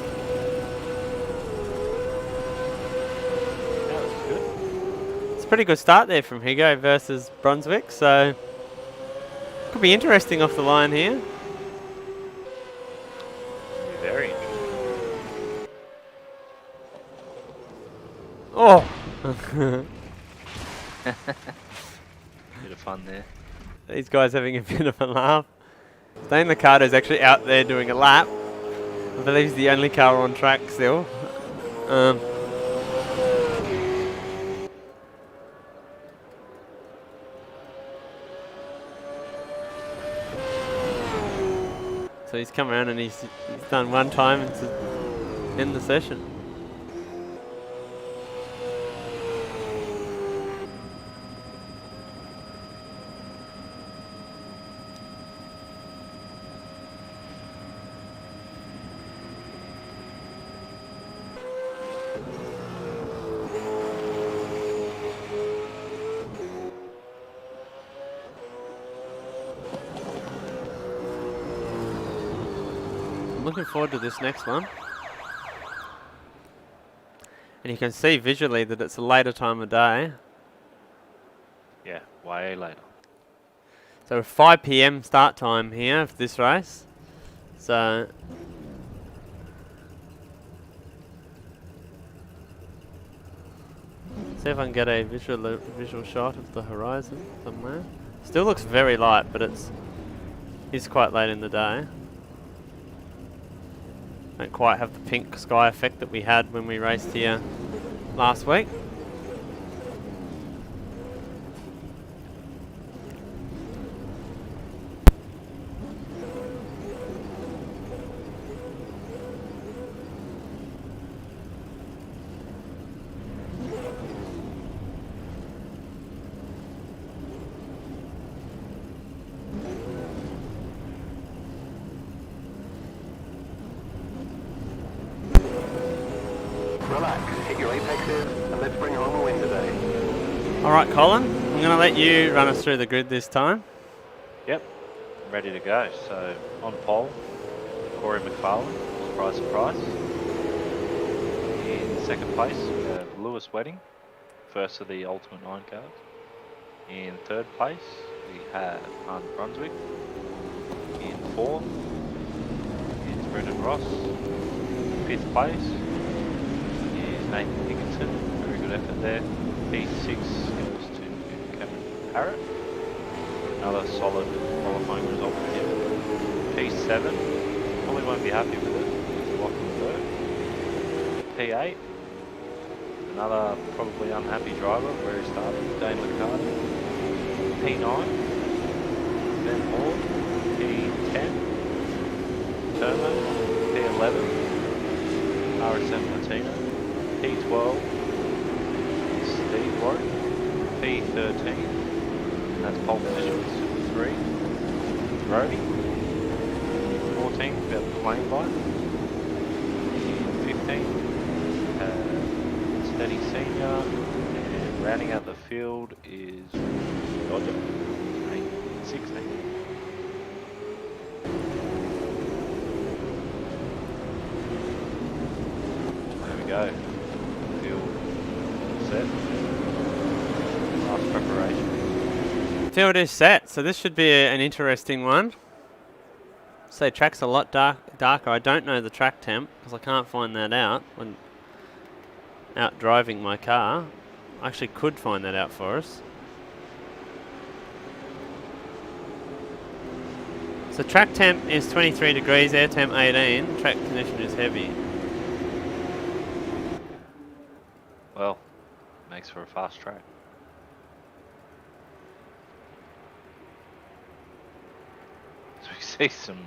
That was good. It's a pretty good start there from Higo versus Brunswick, so could be interesting off the line here. Very interesting. Oh! Bit of fun there. These guys having a bit of a laugh. Dane Licato's actually out there doing a lap. I believe he's the only car on track still. So he's come around and he's done one time to end the session. Looking forward to this next one. And you can see visually that it's a later time of day. Yeah, way later. So 5 PM start time here for this race. So see if I can get a visual shot of the horizon somewhere. Still looks very light, but it's quite late in the day. Don't quite have the pink sky effect that we had when we raced here last week. Relax, hit your apexes, and let's bring home a win today. Alright Colin, I'm going to let you run us through the grid this time. Yep, ready to go. So on pole, Corey McFarlane, surprise, surprise. In second place, we have Lewis Wedding, first of the Ultimate 9 cars. In third place, we have Hunt Brunswick. In fourth is Brendan Ross. Fifth place is Nathan Dickinson. Very good effort there. P6 goes to Cameron Parrott. Another solid qualifying result for him. P7, probably won't be happy with it. He's Lachlan Burke. P8, another probably unhappy driver where he started, Dane Licata. P9, Ben Hall. P10, Turner. P11, RSM Latino. P12, Steve Warwick. P13, and that's pole positions. 3, Brody. 14, we have Plain Bike. 15, Steady Senior. And rounding out the field is Dodger. 16. There we go. Field set. Last preparation. Field is set, so this should be an interesting one. So track's a lot darker. I don't know the track temp because I can't find that out when out driving my car. I actually could find that out for us. So track temp is 23 degrees, air temp 18, track condition is heavy. Well, makes for a fast track. So we see some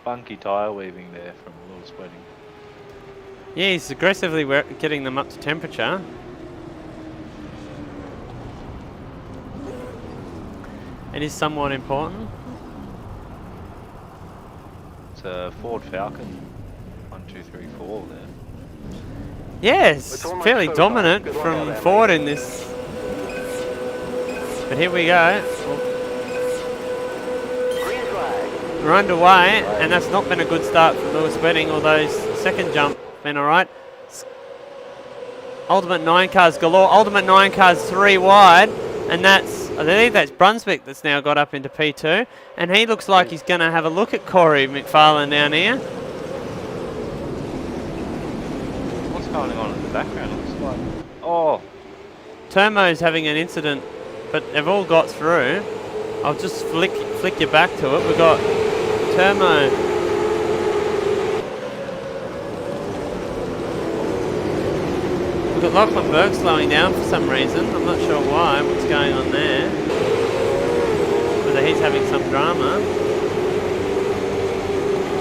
funky tyre weaving there from Lewis Wedding. Yeah, he's aggressively getting them up to temperature. It is somewhat important. Ford Falcon 1, 2, 3, 4 there. Yes, It's almost fairly showtime. dominant Good luck from out there, Ford mate. in this. But here we go. Green flag. We're underway, and that's not been a good start for Lewis Wedding, although his second jump been alright. Ultimate 9 cars galore. Ultimate 9 cars 3 wide, and that's, I believe that's Brunswick that's now got up into P2, and he looks like he's going to have a look at Corey McFarlane down here. What's going on in the background? It looks like. Oh, Termo's having an incident, but they've all got through. I'll just flick you back to it. We've got Termo. We've got Lachlan Burke slowing down for some reason. I'm not sure why. What's going on there? Whether he's having some drama.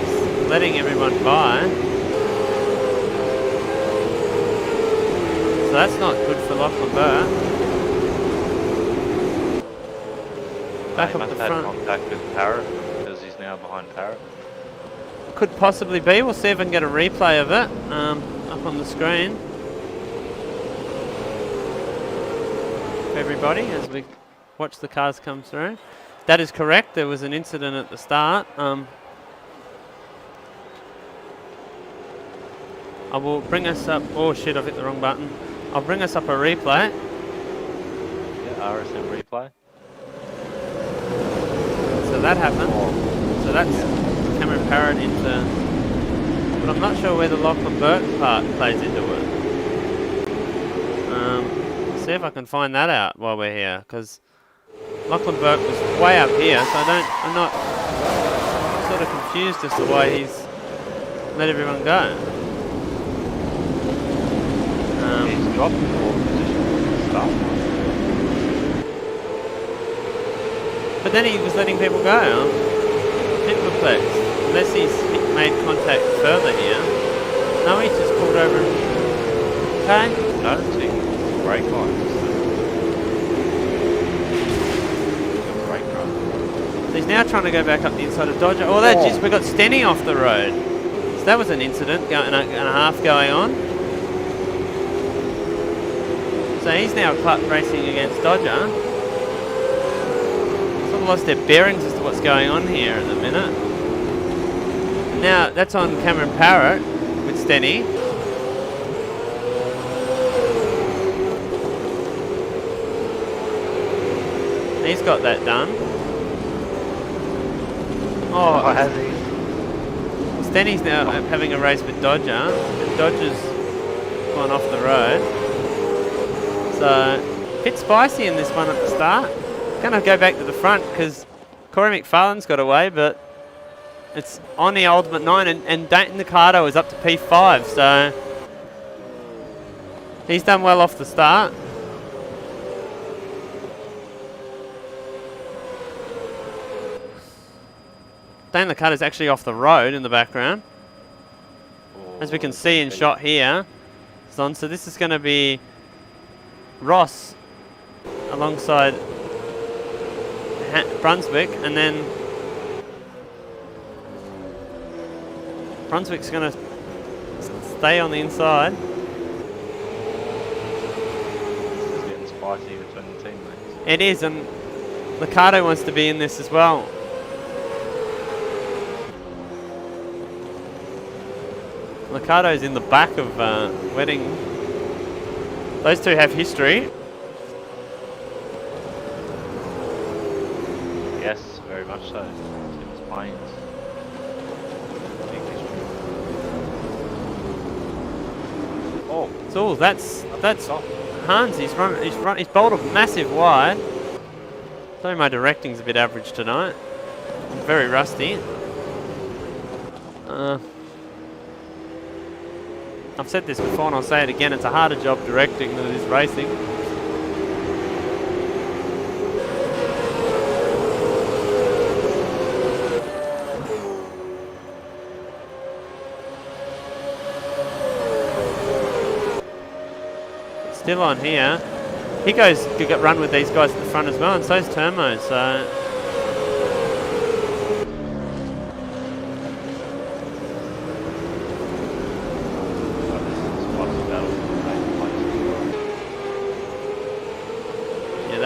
Just letting everyone by. So that's not good for Lachlan Burke. Back he up must the have had front. contact with Parrot because he's now behind Parrot. Could possibly be. We'll see if I can get a replay of it up on the screen for everybody as we watch the cars come through. That is correct. There was an incident at the start. I will bring us up. Oh shit! I've hit the wrong button. I'll bring us up a replay. Yeah, RSM replay. So that happened. So that's Cameron Parrott into. But I'm not sure where the Lachlan Burke part plays into it. See if I can find that out while we're here, because Lachlan Burke was way up here, so I'm not sort of confused as to why he's let everyone go. He's dropped the fourth position at the start. But then he was letting people go. I'm a bit perplexed. Unless he's made contact further here. No, he's just pulled over. Okay. I don't see brake lines. Brake lines. So he's now trying to go back up the inside of Dodger. Oh, that just we got Stenny off the road. So that was an incident and a half going on. So he's now racing against Dodger. Sort of lost their bearings as to what's going on here at the minute. Now that's on Cameron Parrott with Stenny. He's got that done. Oh, has he? Stenny's now having a race with Dodger, and Dodger's gone off the road. So, a bit spicy in this one at the start. Gonna go back to the front because Corey McFarlane's got away, but it's on the Ultimate 9, and Dayton Ricardo is up to P5, so he's done well off the start. Dayton Ricardo's actually off the road in the background, as we can see in shot here. So this is going to be Ross alongside Brunswick, and then Brunswick's going to stay on the inside. It's getting spicy between the teammates. It is, and Ricardo wants to be in this as well. Ricardo's in the back of Wedding. Those two have history. Yes, very much so. Tim's planes. Big history. Oh, So that's Hans. He's bowled a massive wide. Sorry, my directing's a bit average tonight. I'm very rusty. I've said this before and I'll say it again, it's a harder job directing than it is racing. Still on here. He goes to get run with these guys at the front as well, and so's Termo, so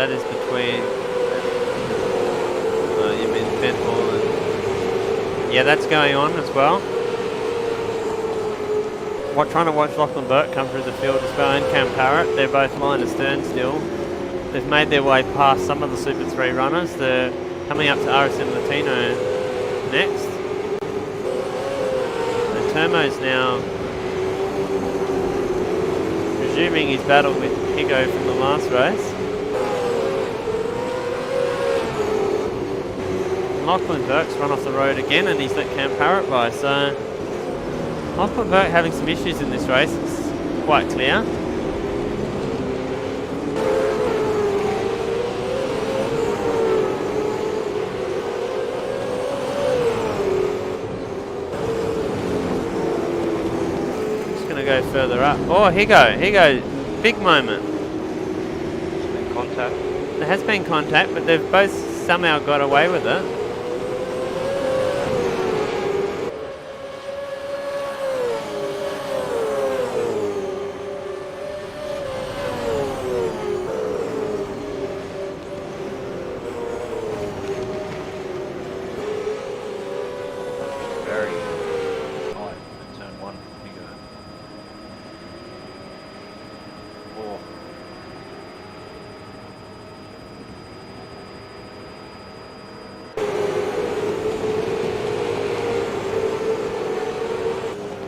That is between. You mean Benhall and. Yeah, that's going on as well. Trying to watch Lachlan Burke come through the field as well, and Cam Parrott. They're both line to stern still. They've made their way past some of the Super 3 runners. They're coming up to RSM Latino next. And Termo's now resuming his battle with Higo from the last race. Lachlan Burke's run off the road again, and he's let Cam Parrott by. So Lachlan Burke having some issues in this race. It's quite clear. Go further up. Oh, Higo, big moment. There's been contact. There has been contact, but they've both somehow got away with it. Very tight in turn 1. Higo. Oh.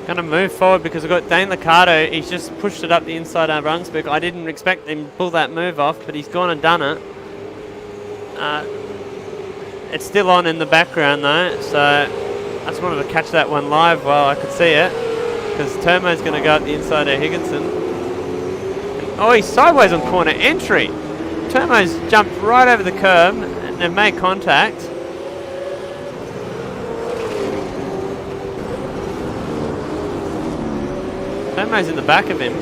Going to move forward because we've got Dane Liccardo. He's just pushed it up the inside of Brunswick. I didn't expect him to pull that move off, but he's gone and done it. It's still on in the background though, so I just wanted to catch that one live while I could see it, because Termo's going to go up the inside of Higginson. Oh, he's sideways on corner entry. Termo's jumped right over the curb and they've made contact. Termo's in the back of him.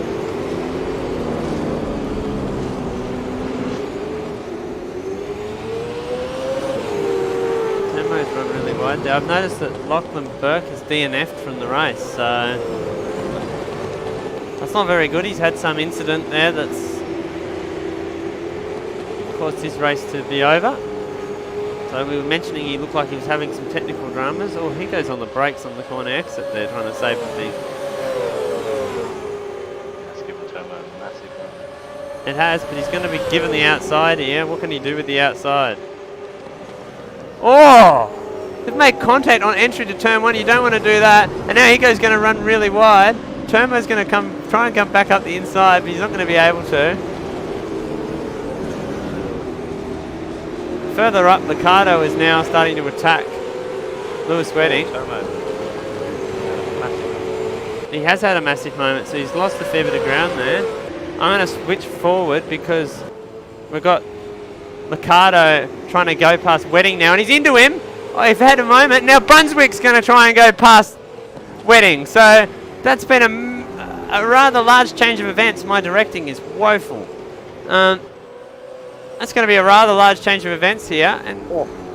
Termo's run really wide there. I've noticed that Lachlan Burke has DNF'd from the race, so that's not very good. He's had some incident there that's caused his race to be over. So we were mentioning he looked like he was having some technical dramas. Oh, he goes on the brakes on the corner exit there, trying to save the thing. It has, but he's going to be given the outside here. What can he do with the outside? Oh! They've made contact on entry to turn 1. You don't want to do that. And now Higo's going to run really wide. Termo's going to try and come back up the inside, but he's not going to be able to. Further up, Liccardo is now starting to attack Lewis Wedding. He has had a massive moment, so he's lost a fair bit of ground there. I'm going to switch forward because we've got Liccardo trying to go past Wedding now, and he's into him. Oh, he's had a moment. Now Brunswick's going to try and go past Wedding. So that's been a rather large change of events. My directing is woeful. That's going to be a rather large change of events here. And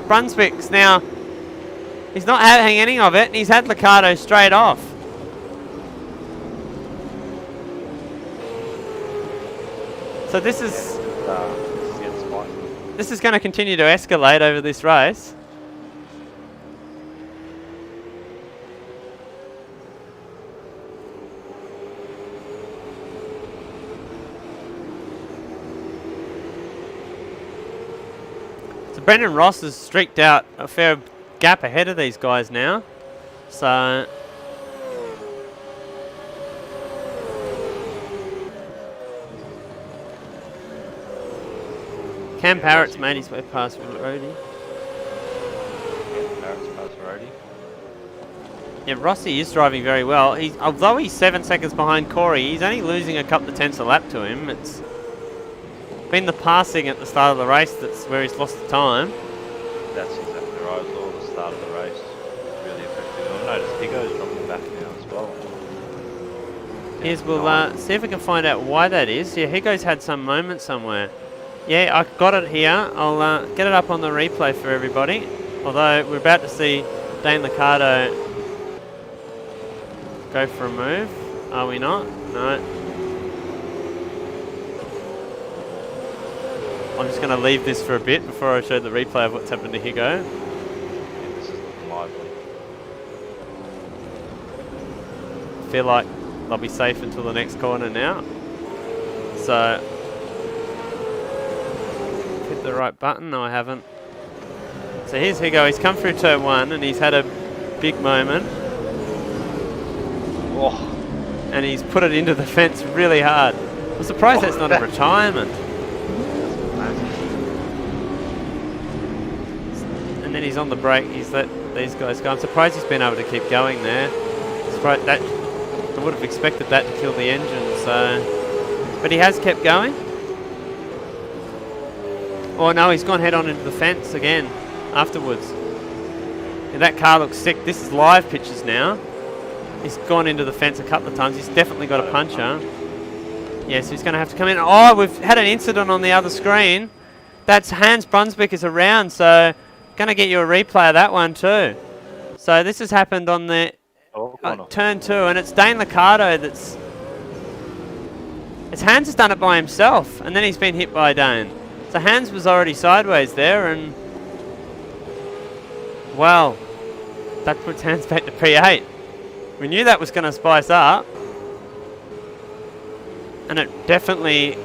Brunswick's now, he's not having any of it, and he's had Liccardo straight off. So this is going to continue to escalate over this race. So Brendan Ross has streaked out a fair gap ahead of these guys now. So Cam Parrott's made his way past Rhodey. Yeah, Rossi is driving very well. Although he's 7 seconds behind Corey, he's only losing a couple of tenths a lap to him. It's been the passing at the start of the race that's where he's lost the time. That's exactly right. It's all the start of the race really affected him. Notice Higo's dropping back now as well. We'll see if we can find out why that is. Yeah, Higo's had some moment somewhere. Yeah, I got it here. I'll get it up on the replay for everybody. Although we're about to see Dane Liccardo go for a move. Are we not? No. I'm just going to leave this for a bit before I show the replay of what's happened to Higo. Yeah, this is looking lively. Feel like they'll be safe until the next corner now. So, hit the right button. No, I haven't. So here's Higo. He's come through turn 1 and he's had a big moment. Oh, And he's put it into the fence really hard. I'm surprised that's not a retirement. And then he's on the brake. He's let these guys go. I'm surprised he's been able to keep going there. Surprised that I would have expected that to kill the engine. So, but he has kept going. Oh no, he's gone head on into the fence again afterwards. And that car looks sick. This is live pictures now. He's gone into the fence a couple of times. He's definitely got a puncher. Yeah, so he's going to have to come in. Oh, we've had an incident on the other screen. That's Hans Brunswick is around, so going to get you a replay of that one too. So this has happened on the turn 2, and it's Dane Liccardo that's... It's Hans has done it by himself, and then he's been hit by Dane. So Hans was already sideways there, and... Well, that puts Hans back to P8. We knew that was going to spice up. And it definitely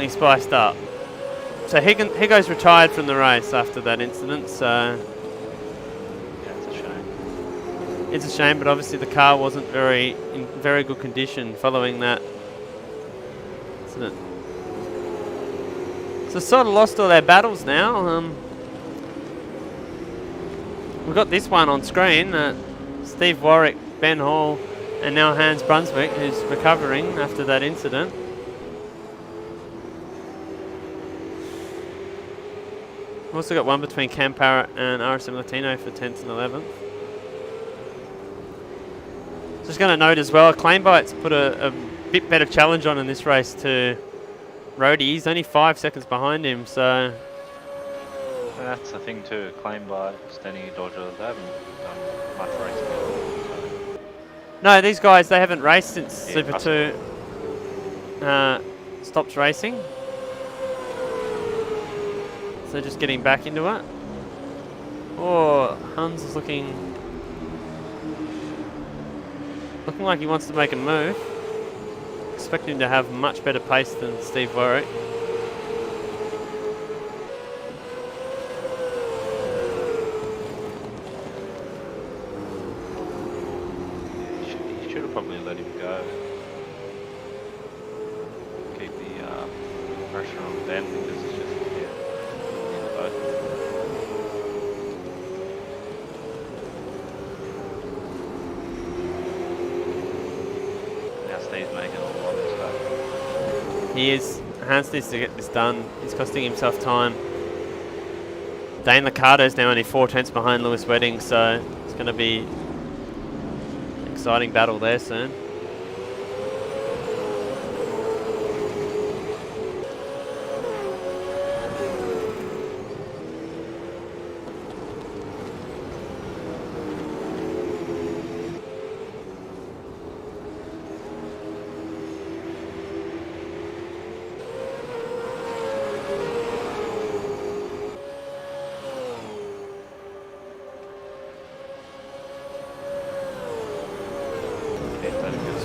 spiced up. So Higo's retired from the race after that incident, so... yeah, it's a shame. It's a shame, but obviously the car wasn't in very good condition following that incident. So sort of lost all their battles now. We've got this one on screen. Steve Warwick, Ben Hall, and now Hans Brunswick, who's recovering after that incident. We've also got one between Cam Parrott and RSM Latino for 10th and 11th. Just going to note as well, Claimbite's put a bit better challenge on in this race to Rhodey. He's only 5 seconds behind him, so... That's the thing too, claimed by Stenny Dodger, they haven't done much racing at all. So. No, these guys, they haven't raced since Yeah, Super 2 stopped racing. So just getting back into it. Oh, Hans is looking like he wants to make a move. Expect him to have much better pace than Steve Warwick. He should have probably let him go. Keep the pressure on Ben because it's just, yeah, in the boat. Now Steve's making a lot of stuff. He is. Hans needs to get this done. He's costing himself time. Dane Liccardo's now only 4 tenths behind Lewis Wedding, so it's going to be an exciting battle there soon.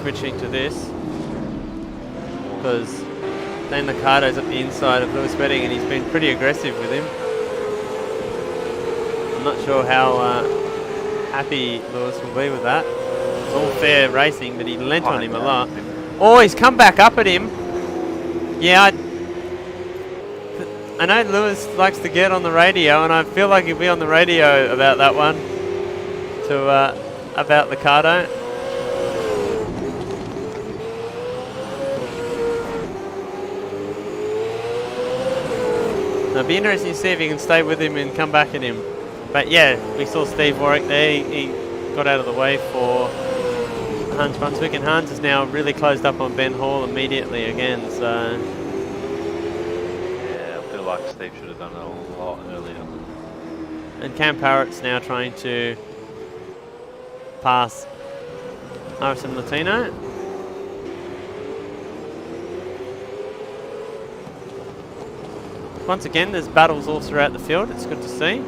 Switching to this because Dane Liccardo's at the inside of Lewis Wedding and he's been pretty aggressive with him. I'm not sure how happy Lewis will be with that. It's all fair racing, but he lent on him a lot. Oh, he's come back up at him. Yeah, I know Lewis likes to get on the radio, and I feel like he'll be on the radio about that one to about Liccardo. It'll be interesting to see if he can stay with him and come back at him. But yeah, we saw Steve Warwick there. He got out of the way for Hans Brunswick, and Hans is now really closed up on Ben Hall immediately again. So Yeah, I feel like Steve should have done it a lot earlier. and Cam Parrott's now trying to pass RSM Latino. Once again, there's battles all throughout the field. It's good to see.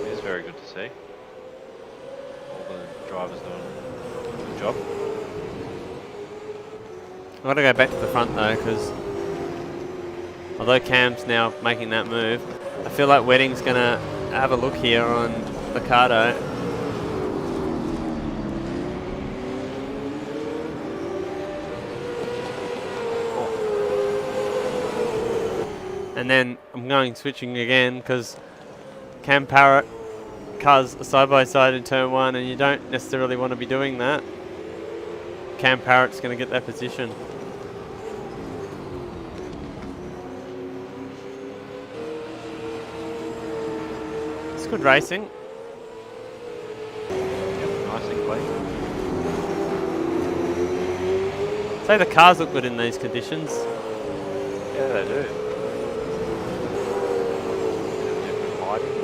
It is very good to see. All the drivers doing a good job. I've got to go back to the front though, because although Cam's now making that move, I feel like Wedding's going to have a look here on Liccardo. And then I'm going switching again because Cam Parrott cars side by side in turn 1, and you don't necessarily want to be doing that. Cam Parrott's going to get that position. It's good racing. Yep, nice and clean. Say the cars look good in these conditions. Yeah, they do. Different lighting.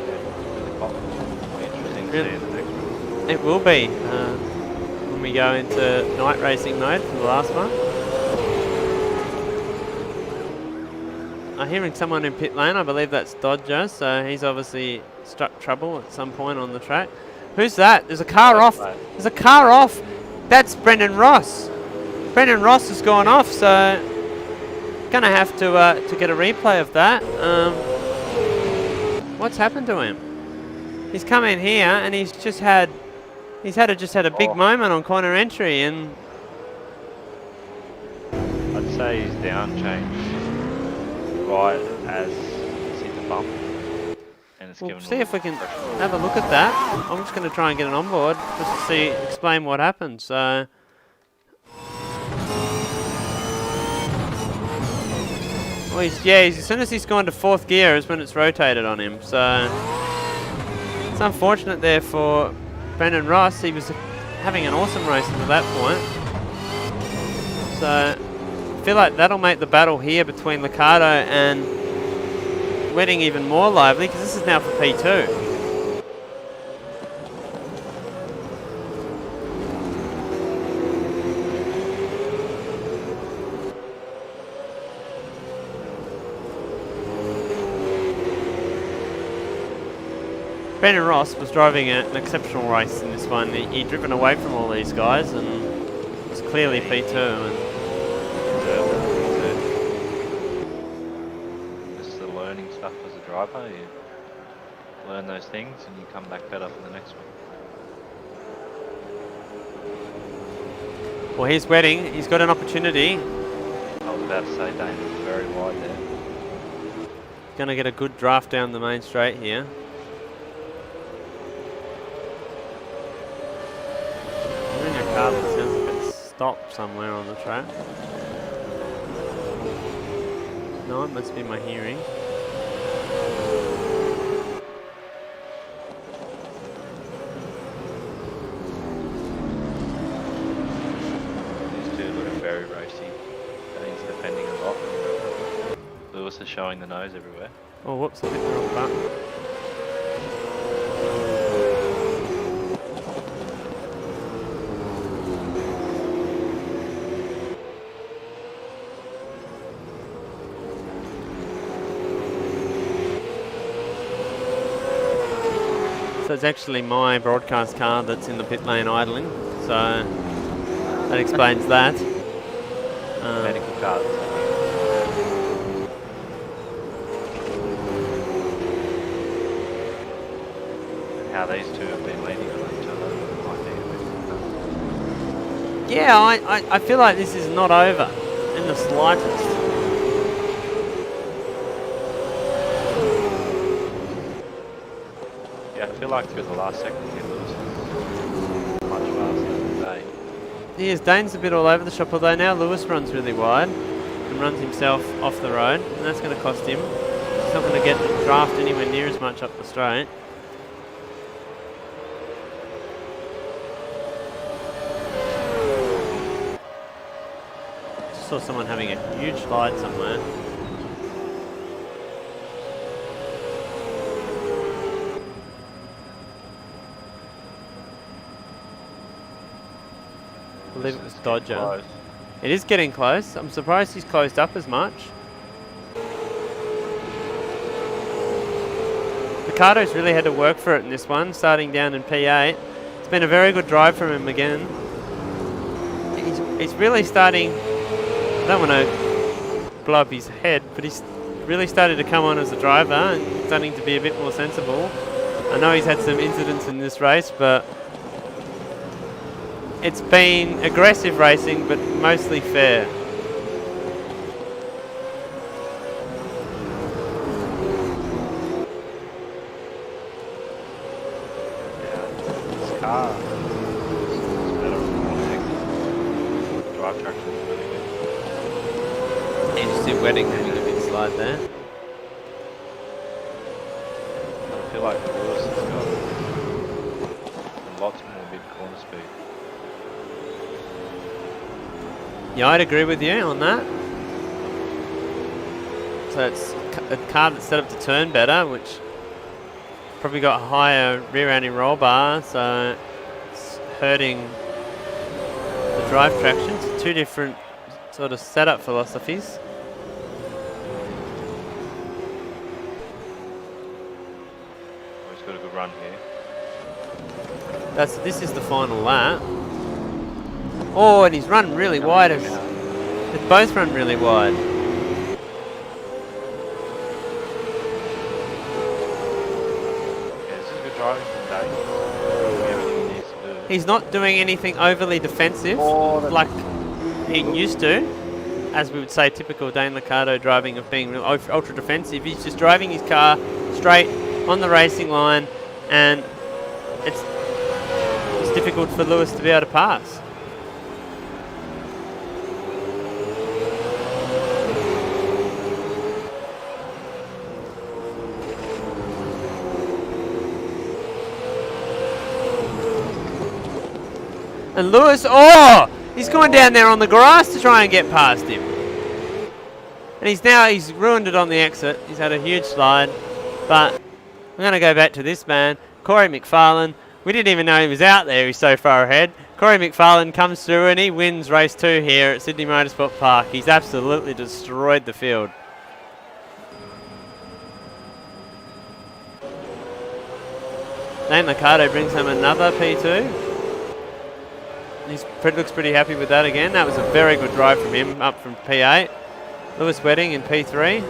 Yeah, really pop. It'll be interesting to see in the next one. It will be when we go into night racing mode for the last one. I'm hearing someone in pit lane. I believe that's Dodger, so he's obviously struck trouble at some point on the track. Who's that? There's a car off. There's a car off. That's Brendan Ross. Brendan Ross has gone off, so gonna have to get a replay of that. What's happened to him? He's come in here and he's just had a big moment on corner entry, and I'd say he's down changed right as it's hit the bump. And it's we'll given see a if we little can pressure. have a look at that. I'm just going to try and get it on board just to explain what happened. So. Well, as soon as he's gone to 4th gear is when it's rotated on him. So it's unfortunate there for Brendan Ross. He was having an awesome race until that point. So I feel like that'll make the battle here between Liccardo and Wedding even more lively, because this is now for P2. Brendan Ross was driving an exceptional race in this one. He'd driven away from all these guys and was clearly P2. And This is the learning stuff as a driver. You learn those things and you come back better for the next one. well, here's Wedding. He's got an opportunity. I was about to say Dane was very wide there. Going to get a good draft down the main straight here. Hearing a car that sounds a bit stopped somewhere on the track. No, it must be my hearing. These two look very racy. Dane's defending a lot. Lewis is showing the nose everywhere. Oh, whoops, I hit the wrong button. So it's actually my broadcast car that's in the pit lane idling, so that explains that. Medical cards. And how these two have been leaning on each other might be a bit. Yeah, I feel like this is not over in the slightest. Yeah, I feel like through the last second here, Lewis is much faster than Dane. He is. Dane's a bit all over the shop, although now Lewis runs really wide and runs himself off the road, and that's going to cost him. He's not going to get the draft anywhere near as much up the straight. Just saw someone having a huge slide somewhere. I believe it was Dodger. Close. It is getting close. I'm surprised he's closed up as much. Ricardo's really had to work for it in this one, starting down in P8. It's been a very good drive from him again. He's really starting, I don't want to blow up his head, but he's really started to come on as a driver and starting to be a bit more sensible. I know he's had some incidents in this race, but it's been aggressive racing, but mostly fair. This car is better than what the drive traction is really good. You just see Wedding having a big slide there. I feel like Lewis has got lots more mid-corner speed. Yeah, I'd agree with you on that. So it's a car that's set up to turn better, which probably got a higher rear-ending roll bar, so it's hurting the drive traction. It's two different sort of setup philosophies. He's got a good run here. This is the final lap. Oh, and he's run really wide. They've both run really wide. Yeah, this is good driving from Dave. Everything he needs to do. He's not doing anything overly defensive like he used to, as we would say typical Dane Liccardo driving of being ultra defensive. He's just driving his car straight on the racing line, and it's difficult for Lewis to be able to pass. And Lewis, he's gone down there on the grass to try and get past him. And he's ruined it on the exit. He's had a huge slide. But I'm going to go back to this man, Corey McFarlane. We didn't even know he was out there. He's so far ahead. Corey McFarlane comes through and he wins race 2 here at Sydney Motrsport Park. He's absolutely destroyed the field. Dane Liccardo brings home another P2. Looks pretty happy with that again. That was a very good drive from him, up from P8. Lewis Wedding in P3.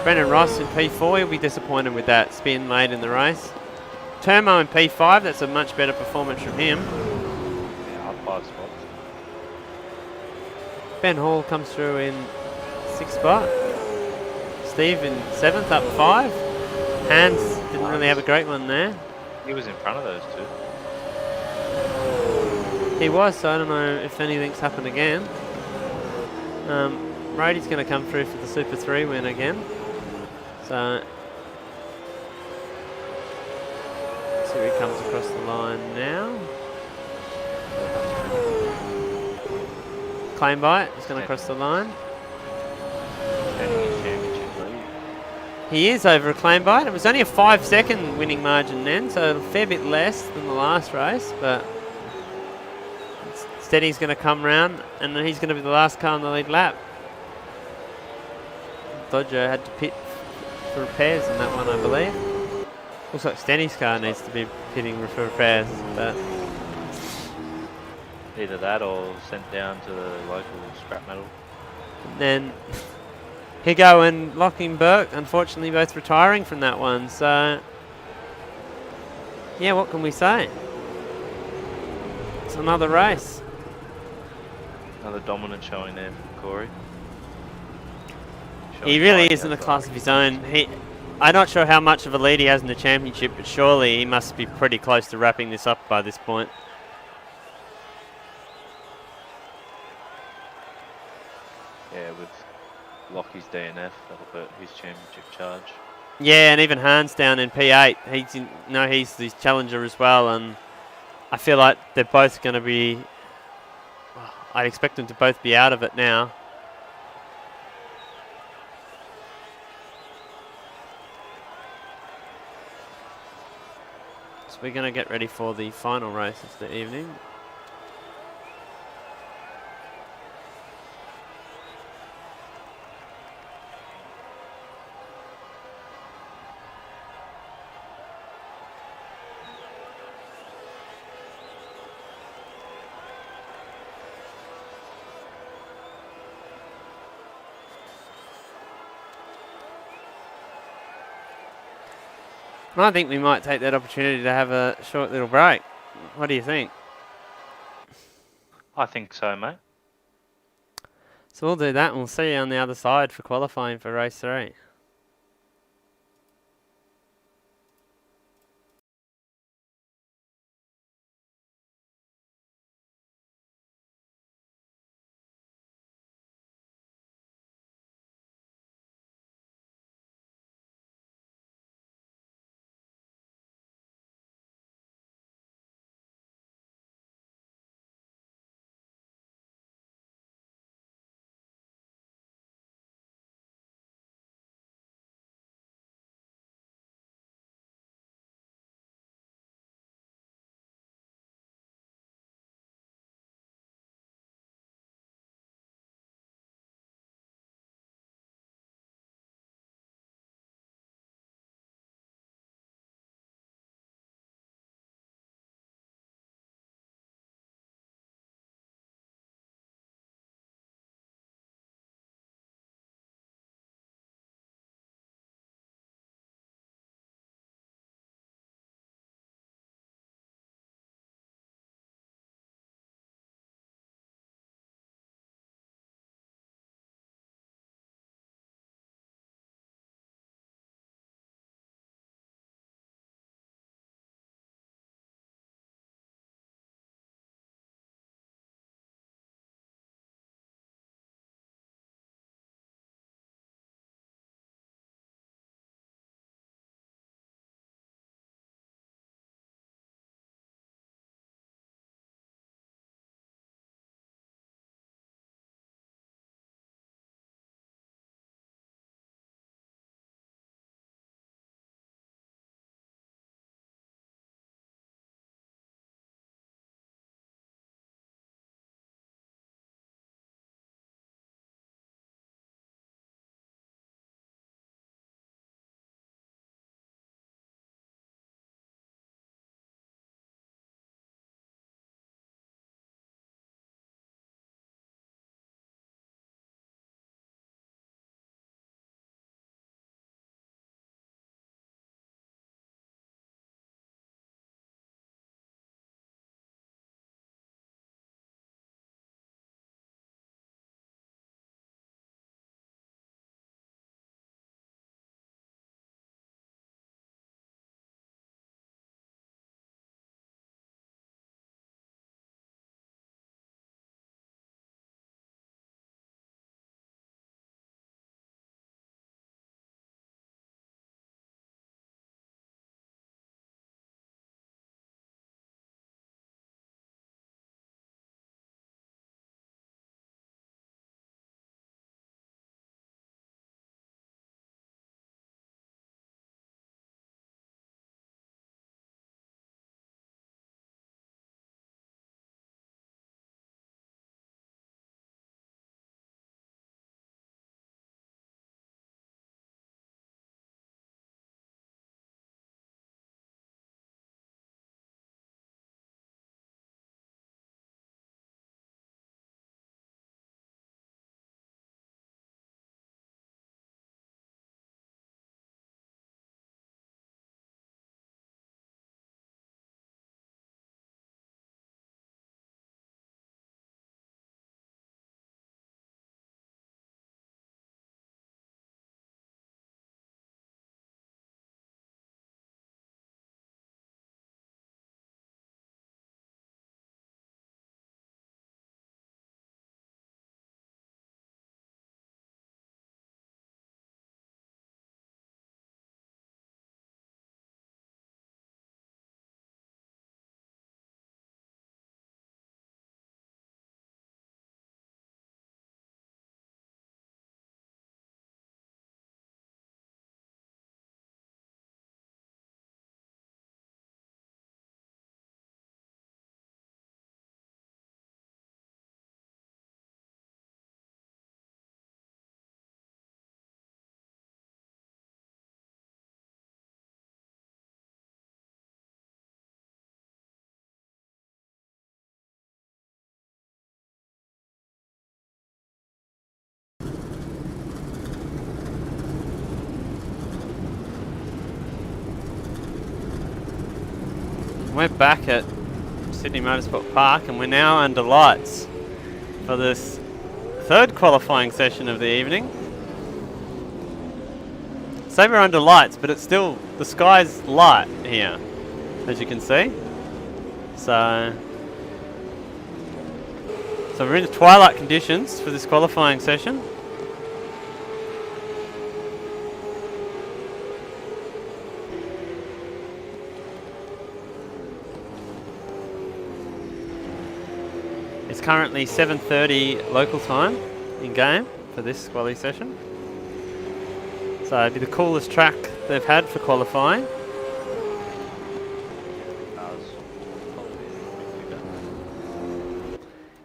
Brendan Ross in P4. He'll be disappointed with that spin made in the race. Termo in P5. That's a much better performance from him. Yeah, up 5 spots. Ben Hall comes through in 6th spot. Steve in 7th, up 5. Hans didn't really have a great one there. He was in front of those two. He was, so I don't know if anything's happened again. Roadie's going to come through for the Super 3 win again. So, see who he comes across the line now. Claimbite is going to cross the line. He is over a Claimbite. It was only a 5-second winning margin then, so a fair bit less than the last race, but Steady's going to come round, and then he's going to be the last car on the lead lap. Dodger had to pit for repairs in that one, I believe. Looks like Steady's car needs to be pitting for repairs, but either that or sent down to the local scrap metal. And then Higo and Lockingberg, unfortunately, both retiring from that one. So, yeah, what can we say? It's another race. Another dominant showing there from Corey. He really is in a class of his own. I'm not sure how much of a lead he has in the championship, but surely he must be pretty close to wrapping this up by this point. Yeah, with Lockie's DNF, that'll hurt his championship charge. Yeah, and even Hans down in P8. He's the challenger as well, and I feel like they're both going to be. I'd expect them to both be out of it now. So we're going to get ready for the final race of the evening. I think we might take that opportunity to have a short little break. What do you think? I think so, mate. So we'll do that and we'll see you on the other side for qualifying for race 3. We're back at Sydney Motrsport Park and we're now under lights for this third qualifying session of the evening. Say we're under lights, but it's still, the sky's light here, as you can see. So we're in the twilight conditions for this qualifying session. It's currently 7:30 local time in game for this quali session. So it'll be the coolest track they've had for qualifying.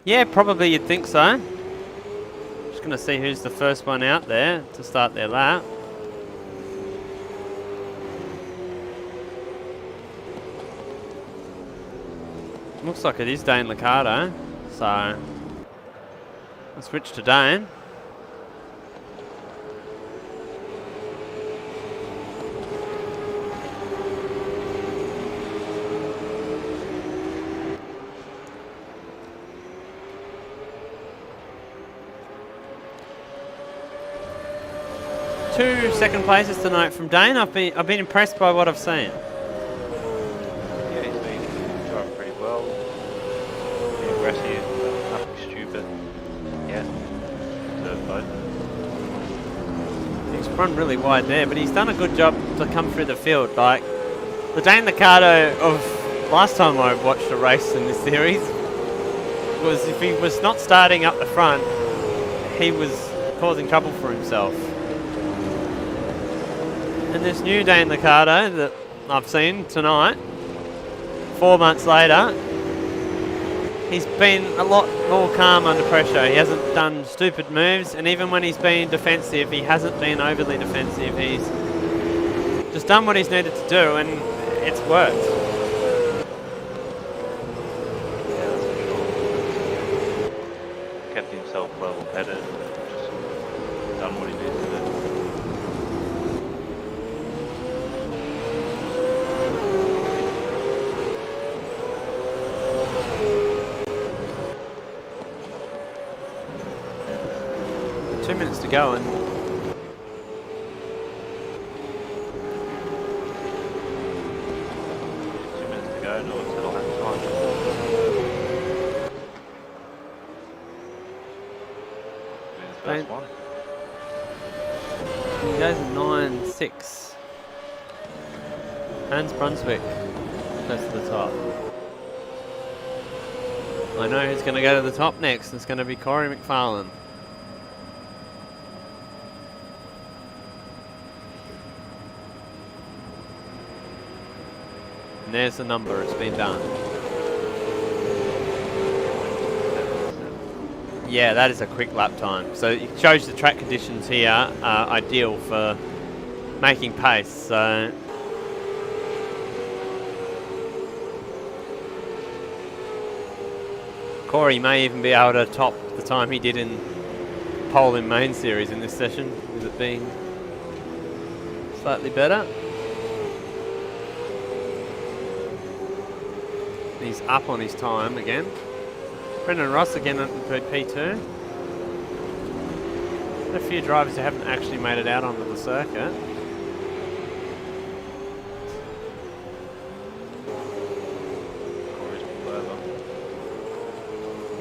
Yeah, probably you'd think so. Just going to see who's the first one out there to start their lap. Looks like it is Dane Liccardo. So I'll switch to Dane. Two second places tonight from Dane. I've been impressed by what I've seen. Yeah, he's been driving pretty well. Being aggressive, nothing stupid. Yeah, deserved both. He's run really wide there, but he's done a good job to come through the field. Like the Dane Liccardo of last time I watched a race in this series was if he was not starting up the front, he was causing trouble for himself. And this new Dane Liccardo that I've seen tonight, 4 months later, he's been a lot more calm under pressure. He hasn't done stupid moves, and even when he's been defensive, he hasn't been overly defensive. He's just done what he's needed to do, and it's worked. Yeah, that's for sure. Kept himself level-headed, just done what he needed to do. 2 minutes to go and 2 minutes to go, no one's still had time. First one. he goes 9.6. Hans Brunswick goes to the top. I know who's going to go to the top next. It's going to be Corey McFarlane. And there's the number, it's been done. Yeah, that is a quick lap time. So it shows the track conditions here are ideal for making pace. So Corey may even be able to top the time he did in pole in main series in this session, with it being slightly better. He's up on his time again. Brendan Ross again at P2. A few drivers who haven't actually made it out onto the circuit. Corey's pulled over.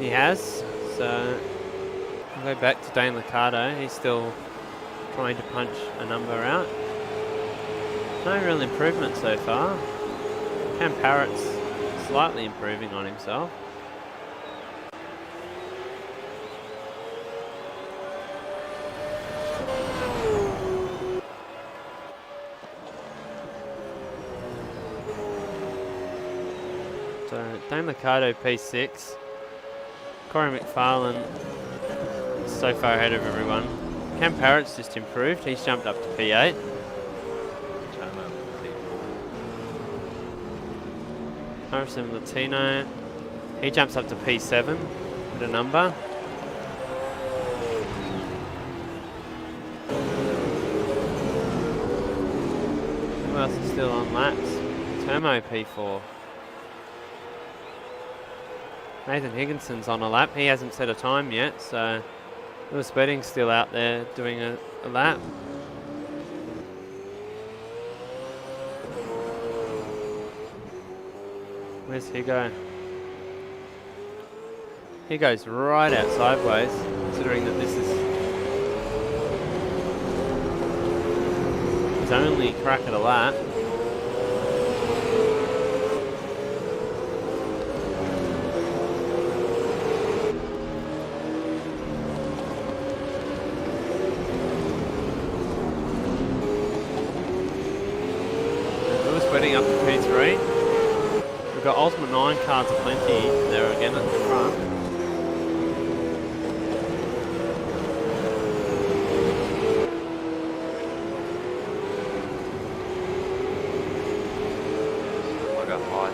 He has. So we'll go back to Dane Liccardo. He's still trying to punch a number out. No real improvement so far. Cam Parrott's slightly improving on himself. So Dane Liccardo P6. Corey McFarlane is so far ahead of everyone. Cam Parrott's just improved. He's jumped up to P8. Harrison Latino, he jumps up to P7 with a number. Who else is still on laps? Termo P4. Nathan Higginson's on a lap. He hasn't set a time yet, so Lewis Spedding's still out there doing a lap. Where's Higo? He goes right out sideways, considering that this is his only crack at a lap. Lewis Wedding up to P3. We've got Ultimate 9 cars aplenty there again at the front. Like a high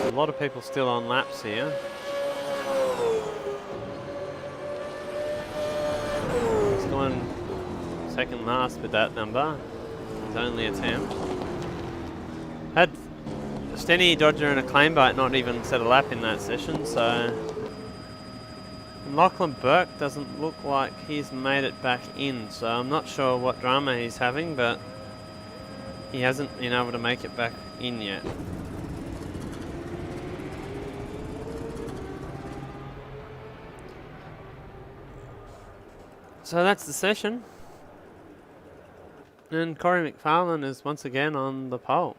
29. A lot of people still on laps here. He's going second last with that number. His only attempt. Had Stenny, Dodger and a claim bite not even set a lap in that session, so... And Lachlan Burke doesn't look like he's made it back in, so I'm not sure what drama he's having, but he hasn't been able to make it back in yet. So that's the session. And Corey McFarlane is once again on the pole.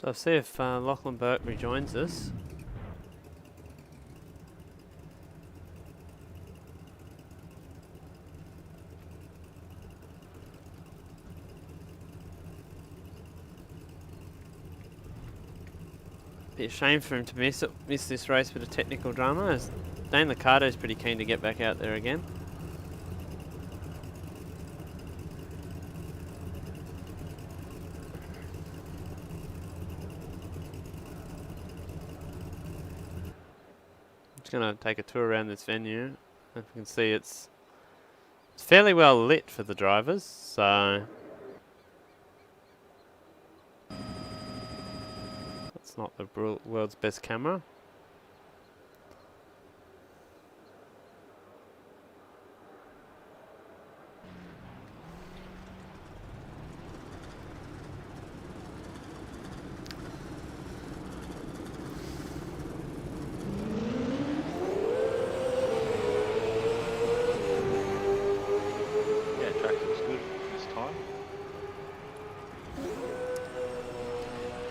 So I'll see if Lachlan Burke rejoins us. Be a shame for him to miss this race with a technical drama, as Dane Liccardo's pretty keen to get back out there again. Just going to take a tour around this venue. As you can see, it's fairly well lit for the drivers, so that's not the world's best camera.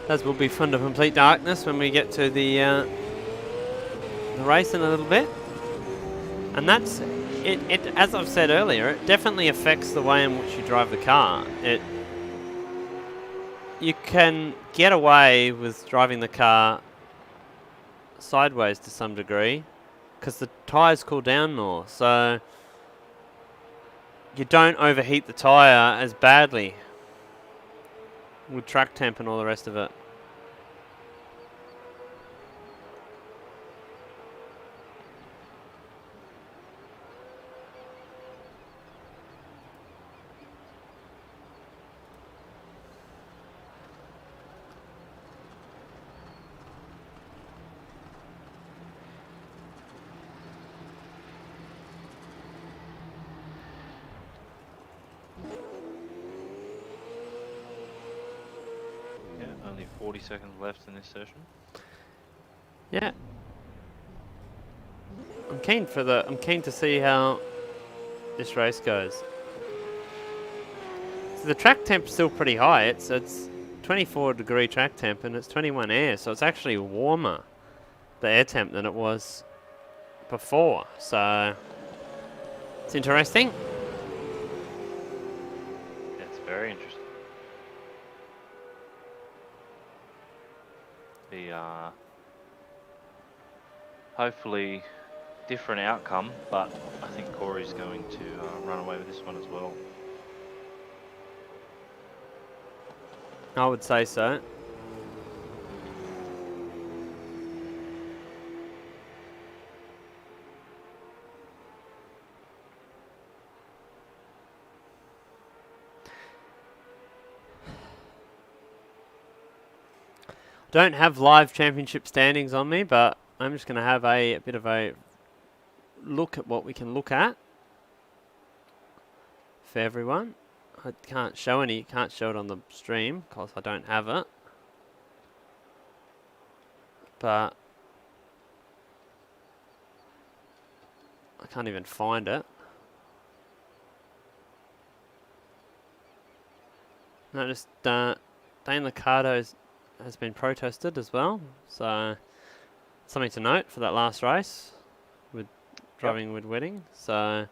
As will be fun to complete darkness when we get to the race in a little bit. And that's it. As I've said earlier, it definitely affects the way in which you drive the car. You can get away with driving the car sideways to some degree because the tyres cool down more, so you don't overheat the tyre as badly with track temp and all the rest of it. Only 40 seconds left in this session. Yeah. I'm keen to see how this race goes. So the track temp's still pretty high. It's 24 degree track temp and it's 21 air, so it's actually warmer, the air temp, than it was before. So it's interesting. It's very interesting. Hopefully different outcome, but I think Corey's going to run away with this one as well. I would say so. Don't have live championship standings on me, but I'm just going to have a bit of a look at what we can look at for everyone. I can't show it on the stream because I don't have it. But I can't even find it. Noticed Dane Liccardo has been protested as well, so something to note for that last race with driving with Wedding. So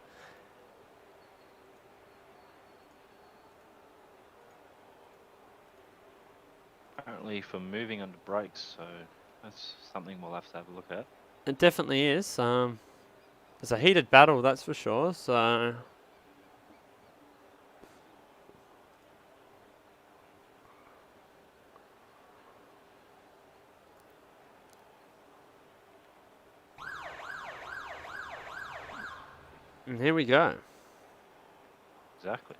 Apparently for moving under brakes, so that's something we'll have to have a look at. it definitely is. It's a heated battle, that's for sure. So and here we go. Exactly.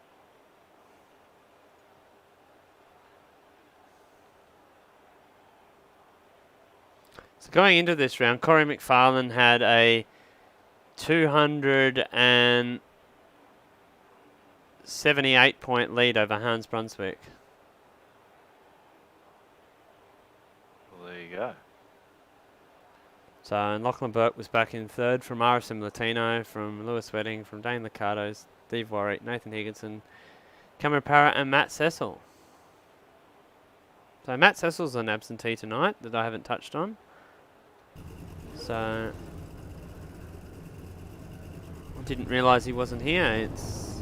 So going into this round, Corey McFarlane had a 278 point lead over Hans Brunswick. Well, there you go. So and Lachlan Burke was back in third from RSM Latino, from Lewis Wedding, from Dane Liccardo, Steve Warwick, Nathan Higginson, Cameron Parrott and Matt Cecil. So Matt Cecil's an absentee tonight that I haven't touched on. So I didn't realise he wasn't here. It's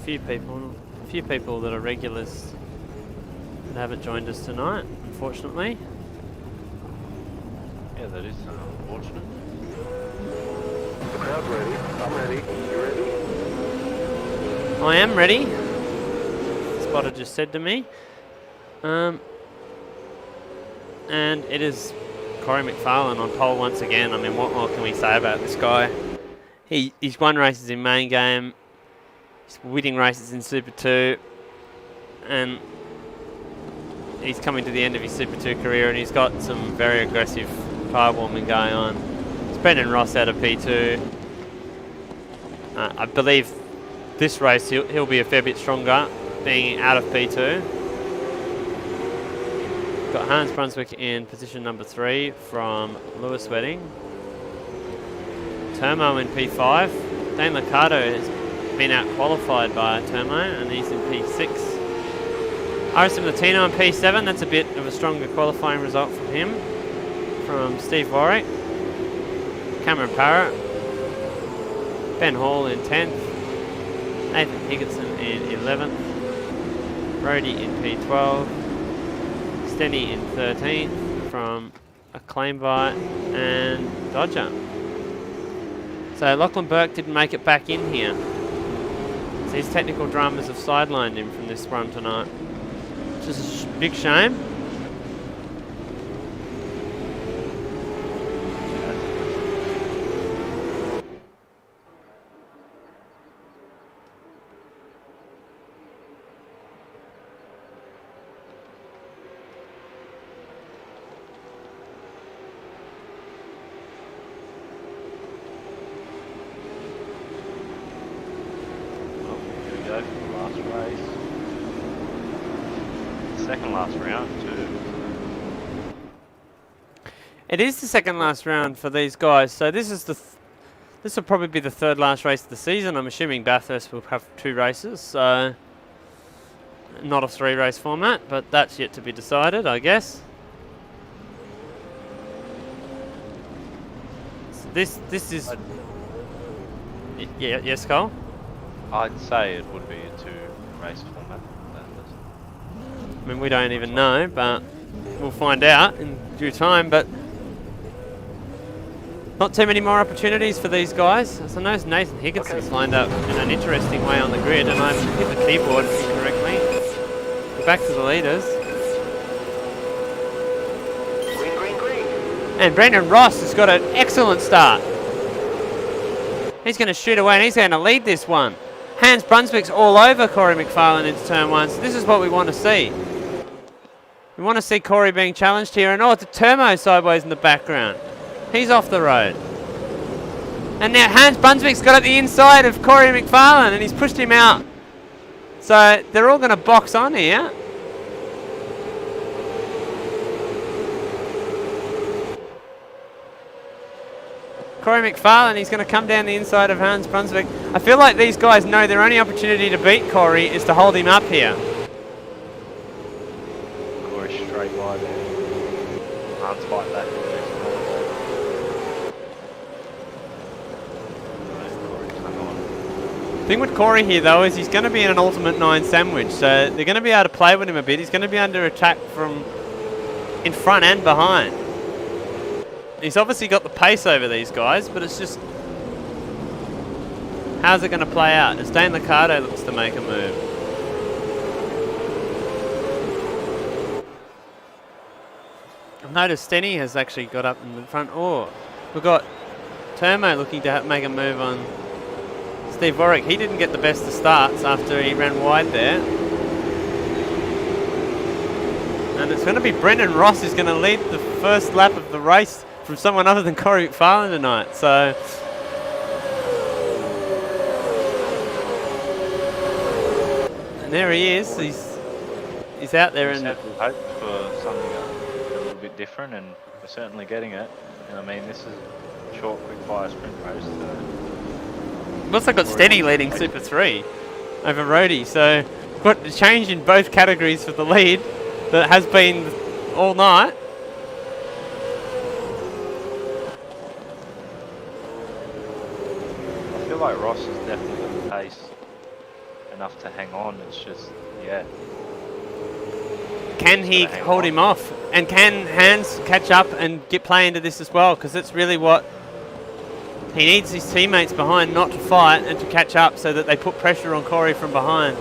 a few people that are regulars that haven't joined us tonight, unfortunately. Yeah, that is unfortunate. The crowd's ready. I'm ready. You ready? I am ready. Spotter just said to me. And it is Corey McFarlane on pole once again. I mean, what more can we say about this guy? He's won races in main game. He's winning races in Super 2. And he's coming to the end of his Super 2 career, and he's got some very aggressive tyre warming going on. It's Brendan Ross out of P2. I believe this race he'll be a fair bit stronger, being out of P2. Got Hans Brunswick in position number 3 from Lewis Wedding. Termo in P5. Dane Liccardo has been out qualified by Termo and he's in P6. RSM Latino in P7. That's a bit of a stronger qualifying result from him. From Steve Warwick. Cameron Parrott. Ben Hall in 10th. Nathan Higginson in 11th. Brody in P12. Stenny in 13th from Acclaimbite and Dodger. So Lachlan Burke didn't make it back in here. So his technical dramas have sidelined him from this run tonight, which is a big shame. It is the second last round for these guys, so this is this will probably be the third last race of the season. I'm assuming Bathurst will have 2 races, so not a 3-race format, but that's yet to be decided, I guess. So this is yes, Cole. I'd say it would be a 2-race format. I mean, we don't even know, but we'll find out in due time. But not too many more opportunities for these guys. So I know Nathan Higginson's lined up in an interesting way on the grid, and I've hit the keyboard incorrectly. We're back to the leaders. Green, green, green. And Brendan Ross has got an excellent start. He's going to shoot away and he's going to lead this one. Hans Brunswick's all over Corey McFarlane into turn one, so this is what we want to see. We want to see Corey being challenged here, and oh, it's a Turmo sideways in the background. He's off the road. And now Hans Brunswick's got at the inside of Corey McFarlane and he's pushed him out. So they're all going to box on here. Corey McFarlane, he's going to come down the inside of Hans Brunswick. I feel like these guys know their only opportunity to beat Corey is to hold him up here. Corey straight by there. Can't fight that. The thing with Corey here though is he's going to be in an ultimate 9 sandwich, so they're going to be able to play with him a bit. He's going to be under attack from in front and behind. He's obviously got the pace over these guys, but it's just how's it going to play out as Dane Liccardo looks to make a move. I've noticed Stenny has actually got up in the front. Oh, we've got Turmo looking to make a move on Steve Warwick. He didn't get the best of starts after he ran wide there. And it's going to be Brendan Ross who's going to lead the first lap of the race from someone other than Corey McFarlane tonight. So and there he is. He's out there and we hope for something a little bit different, and we're certainly getting it. And I mean, this is a short, quick fire sprint race. we've also got Steady leading Super 3 over Roadie. So we've got a change in both categories for the lead that has been all night. I feel like Ross has definitely got the pace enough to hang on. It's just, yeah. Can he hold him off? And can Hans catch up and play into this as well? Because it's really what he needs his teammates behind not to fight and to catch up so that they put pressure on Corey from behind.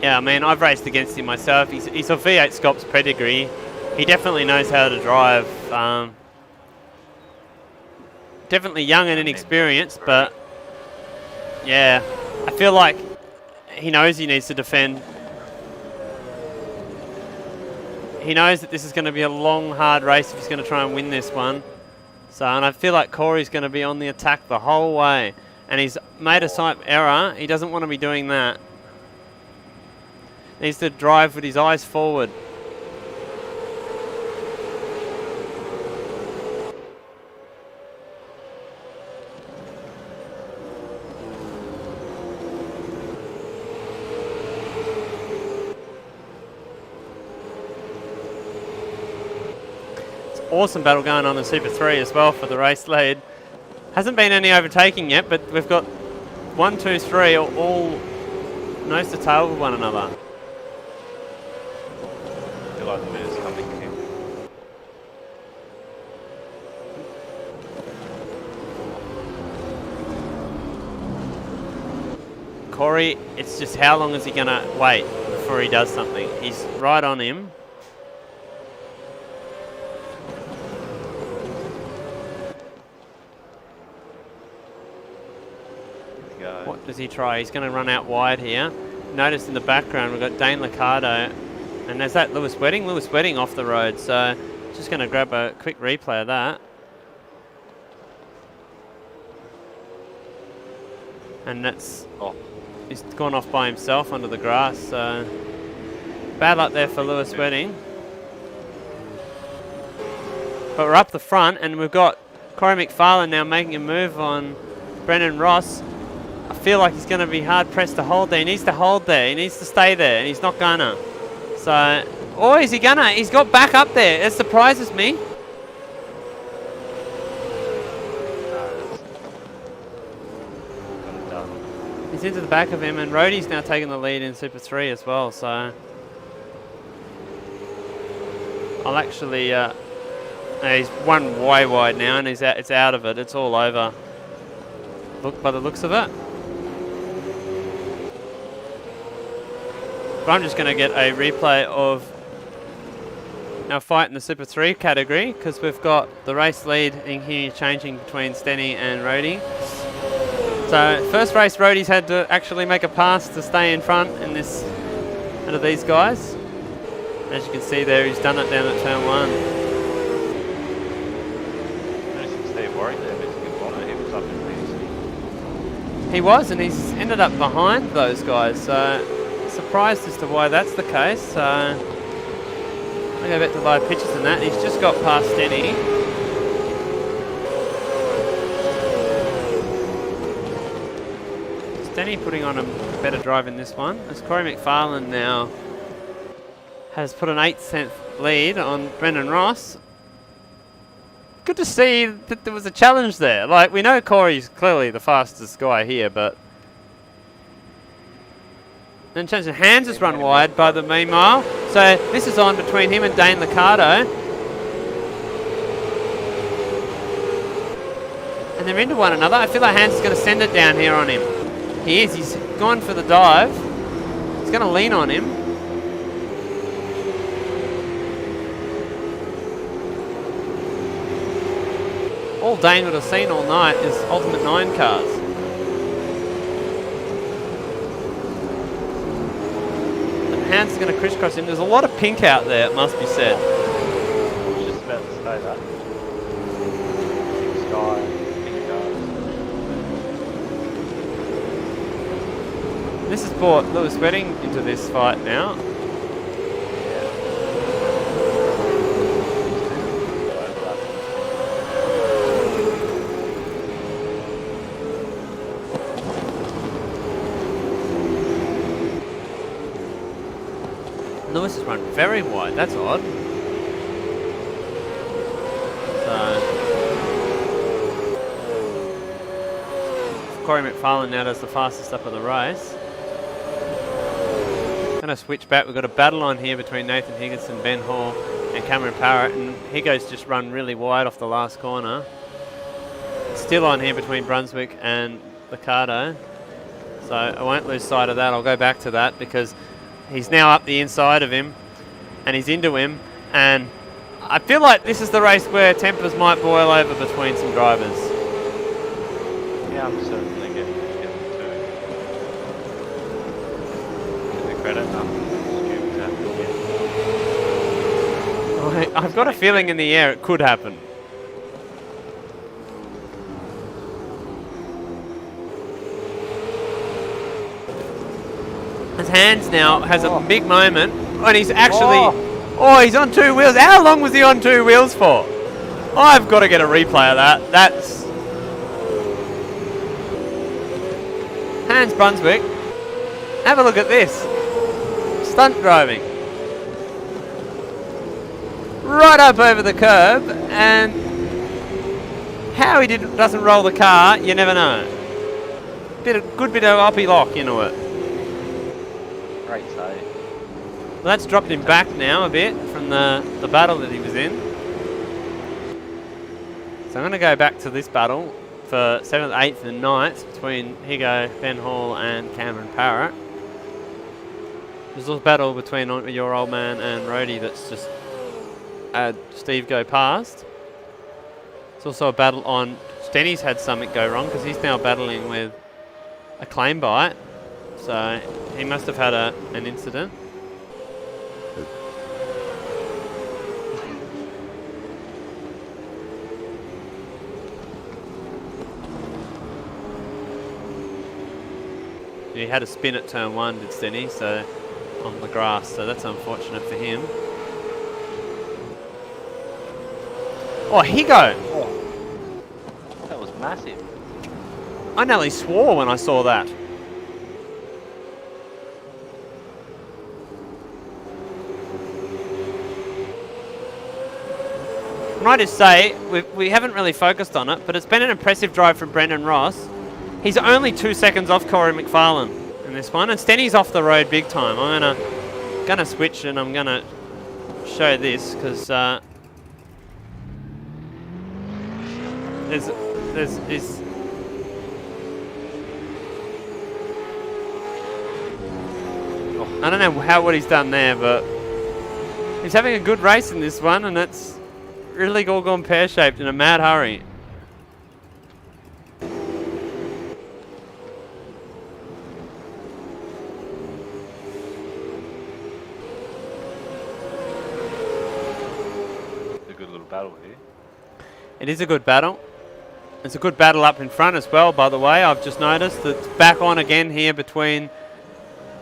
Yeah, I mean, I've raced against him myself. He's a V8 Scops pedigree. He definitely knows how to drive. Definitely young and inexperienced, but yeah, I feel like he knows he needs to defend. He knows that this is going to be a long, hard race if he's going to try and win this one. So, and I feel like Corey's going to be on the attack the whole way. And he's made a slight error. He doesn't want to be doing that. Needs to drive with his eyes forward. It's an awesome battle going on in Super 3 as well for the race lead. Hasn't been any overtaking yet, but we've got 1, 2, 3 all nose to tail with one another. I feel like the winner's coming in. Corey, it's just how long is he going to wait before he does something? He's right on him. What does he try? He's going to run out wide here. Notice in the background we've got Dane Liccardo, and there's that Lewis Wedding. Lewis Wedding off the road, so just going to grab a quick replay of that. And that's he's gone off by himself under the grass, so bad luck there for Lewis Wedding. But we're up the front, and we've got Corey McFarlane now making a move on Brendan Ross. I feel like he's going to be hard pressed to hold there. He needs to hold there. He needs to stay there, and he's not gonna. So Oh, is he gonna? He's got back up there. It surprises me. No, got it done. He's into the back of him, and Rhodey's now taking the lead in Super 3 as well, so... I'll actually... he's one way wide now, and he's out, it's out of it. It's all over. Look, by the looks of it. But I'm just going to get a replay of our fight in the Super 3 category, because we've got the race lead in here changing between Stenny and Rhodey. So first race, Rhodey's had to actually make a pass to stay in front in this out of these guys. As you can see there, he's done it down at turn 1. Noticing Steve Warwick there, but he was up in these. He was, and he's ended up behind those guys. So surprised as to why that's the case. So I'll go back to live pictures and that. He's just got past Stenny. Stenny putting on a better drive in this one, as Corey McFarlane now has put an 8th lead on Brendan Ross. Good to see that there was a challenge there. Like, we know Corey's clearly the fastest guy here, but then change the hands has run wide by the meanwhile. So this is on between him and Dane Liccardo. And they're into one another. I feel like Hans is going to send it down here on him. He is. He's gone for the dive. He's going to lean on him. All Dane would have seen all night is Ultimate 9 cars. And Hans is going to crisscross him. There's a lot of pink out there, it must be said. I was just about to say that. Pink sky, pink cars. This has brought Lewis Wedding into this fight now. Lewis has run very wide, that's odd. So Corey McFarlane now does the fastest up of the race. Going to switch back, we've got a battle on here between Nathan Higginson, Ben Hall and Cameron Parrott, and Higgo's just run really wide off the last corner. Still on here between Brunswick and Liccardo. So I won't lose sight of that, I'll go back to that because he's now up the inside of him, and he's into him, and I feel like this is the race where tempers might boil over between some drivers. Yeah, I'm certainly getting to give the credit. Stupid happened again. I've got a feeling in the air it could happen. His hands now has a big moment, and he's actually, he's on 2 wheels. How long was he on 2 wheels for? I've got to get a replay of that. That's Hans Brunswick. Have a look at this. Stunt driving. Right up over the curb, and how he doesn't roll the car, you never know. Good bit of uppy lock into it. Great save. Well, that's dropped him back now a bit from the battle that he was in. So I'm going to go back to this battle for 7th, 8th and 9th between Higo, Ben Hall and Cameron Parrott. There's a battle between your old man and Rhodey that's just had Steve go past. It's also a battle on Stenny's had something go wrong because he's now battling with a claim bite. So he must have had an incident. He had a spin at turn 1, did Stenny, so on the grass, so that's unfortunate for him. Oh, Higo! Oh, that was massive. I nearly swore when I saw that. might just say, we haven't really focused on it, but it's been an impressive drive from Brendan Ross. He's only 2 seconds off Corey McFarlane in this one, and Stenny's off the road big time. I'm gonna switch and I'm gonna show this because there's I don't know what he's done there, but he's having a good race in this one, and it's really all gone pear-shaped in a mad hurry. It's a good little battle here. It is a good battle. It's a good battle up in front as well, by the way. I've just noticed that it's back on again here between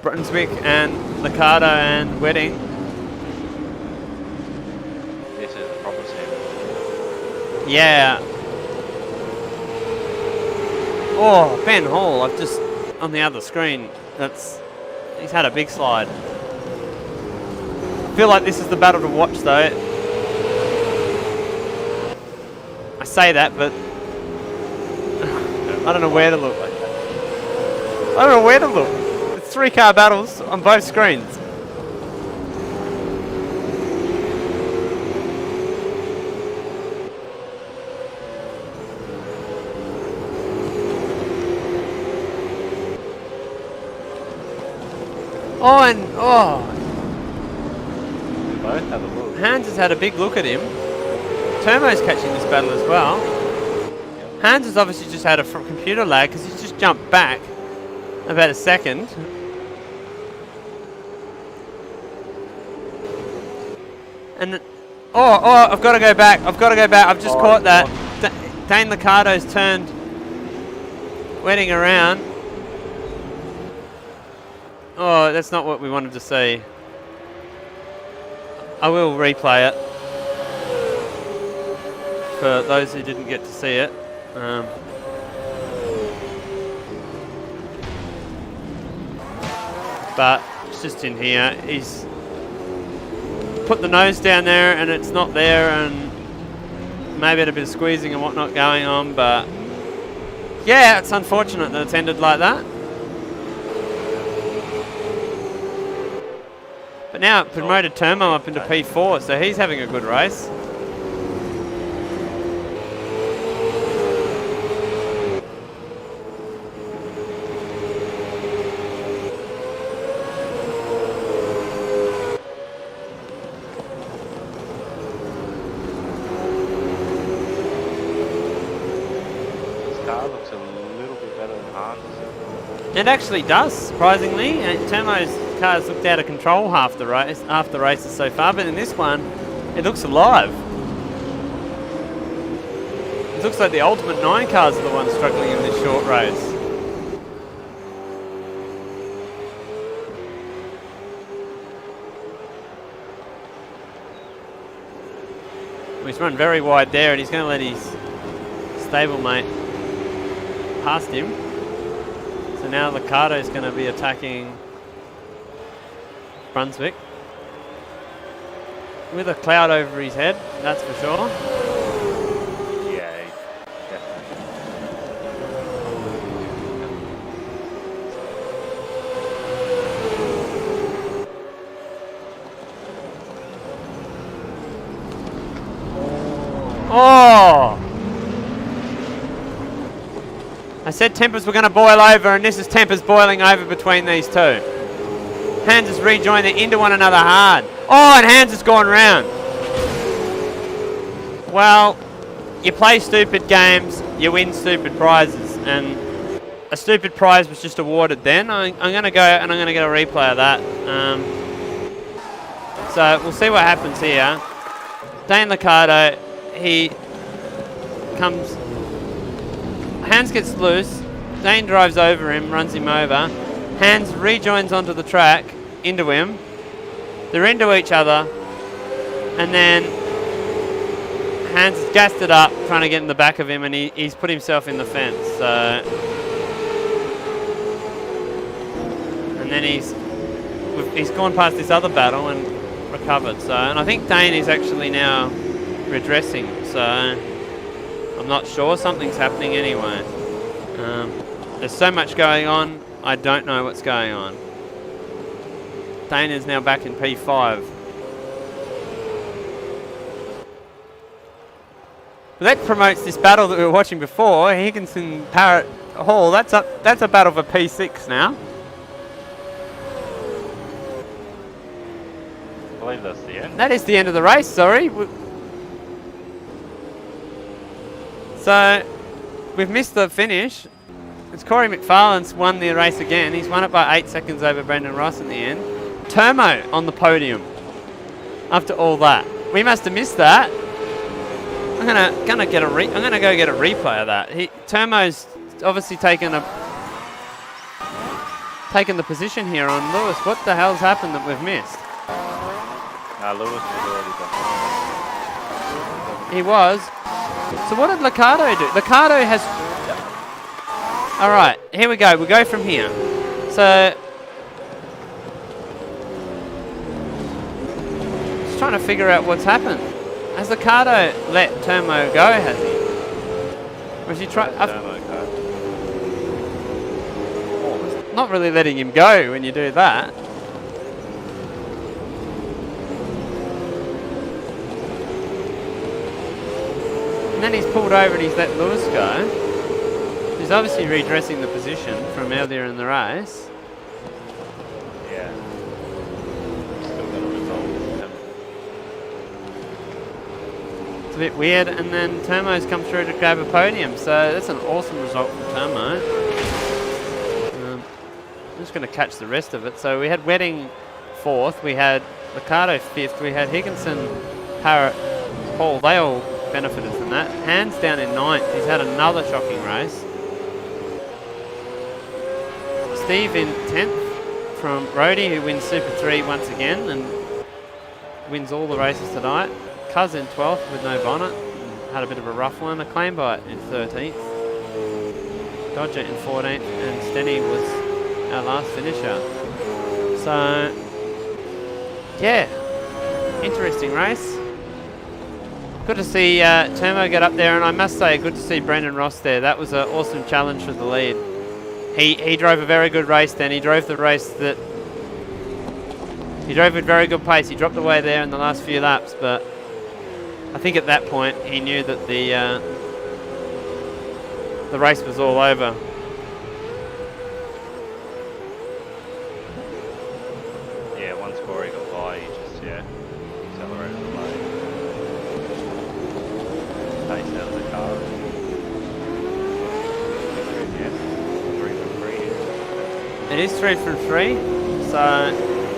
Brunswick and Licata and Wedding. This is the proper scene. Yeah. Oh, Ben Hall, I've just, on the other screen, he's had a big slide. I feel like this is the battle to watch though. I say that, but I don't know where to look. I don't know where to look. It's 3-car battles on both screens. Both have a look. Hans has had a big look at him. Turmo's catching this battle as well. Hans has obviously just had a computer lag because he's just jumped back about a second. And I've got to go back. I've just caught that. Dane Licato's turned Wedding around. Oh, that's not what we wanted to see. I will replay it for those who didn't get to see it. But it's just in here. He's put the nose down there and it's not there, and maybe had a bit of squeezing and whatnot going on, but yeah, it's unfortunate that it's ended like that. But now it promoted Turmo up into P4, so he's having a good race. It actually does, surprisingly. Turmo's car's looked out of control half the races so far, but in this one, it looks alive. It looks like the Ultimate 9 cars are the ones struggling in this short race. Well, he's run very wide there, and he's going to let his stablemate past him. So now Licata is going to be attacking Brunswick with a cloud over his head, that's for sure. Yeah, definitely. Oh! I said tempers were going to boil over, and this is tempers boiling over between these two. Hans has rejoined, they're into one another hard. Oh, and Hans has gone round. Well, you play stupid games, you win stupid prizes, and a stupid prize was just awarded then. I'm going to go and I'm going to get a replay of that. So we'll see what happens here. Dane Licata, he comes... Hans gets loose, Dane drives over him, runs him over. Hans rejoins onto the track, into him. They're into each other, and then Hans has gassed it up, trying to get in the back of him, and he's put himself in the fence. So, and then he's gone past this other battle and recovered. So, and I think Dane is actually now redressing, so I'm not sure. Something's happening anyway. There's so much going on, I don't know what's going on. Dana's now back in P5. Well, that promotes this battle that we were watching before, Higginson Parrot Hall. That's a battle for P6 now. I believe that's the end. That is the end of the race, sorry. So, we've missed the finish. It's Corey McFarlane's won the race again. He's won it by 8 seconds over Brendan Ross in the end. Turmo on the podium after all that. We must have missed that. I'm gonna go get a replay of that. Turmo's obviously taken the position here on Lewis. What the hell's happened that we've missed? Lewis was already behind. He was. So what did Liccardo do? Liccardo has... Alright, here we go. We go from here. So... Just trying to figure out what's happened. Has Liccardo let Turmo go, has he? Or has he tried... Not really letting him go when you do that. And then he's pulled over and he's let Lewis go. He's obviously redressing the position from earlier in the race. Yeah. Still got a result. It's a bit weird, and then Turmo's come through to grab a podium, so that's an awesome result from Turmo. I'm just going to catch the rest of it. So we had Wedding 4th, we had Liccardo 5th, we had Higginson, Parrot, Hall. They all benefited from that. Hands down in 9th. He's had another shocking race. Steve in 10th from Rhodey, who wins Super 3 once again and wins all the races tonight. Cuz in 12th with no bonnet. Had a bit of a rough one. Acclaim Bite in 13th. Dodger in 14th. And Stenny was our last finisher. So, yeah. Interesting race. Good to see Turmo get up there, and I must say, good to see Brendan Ross there. That was an awesome challenge for the lead. He drove a very good race then. He drove the race that... He drove at very good pace. He dropped away there in the last few laps, but I think at that point he knew that the race was all over. Yeah, once Corey got by, he just, accelerated the way. Pace out of the car. It is 3 from 3, so,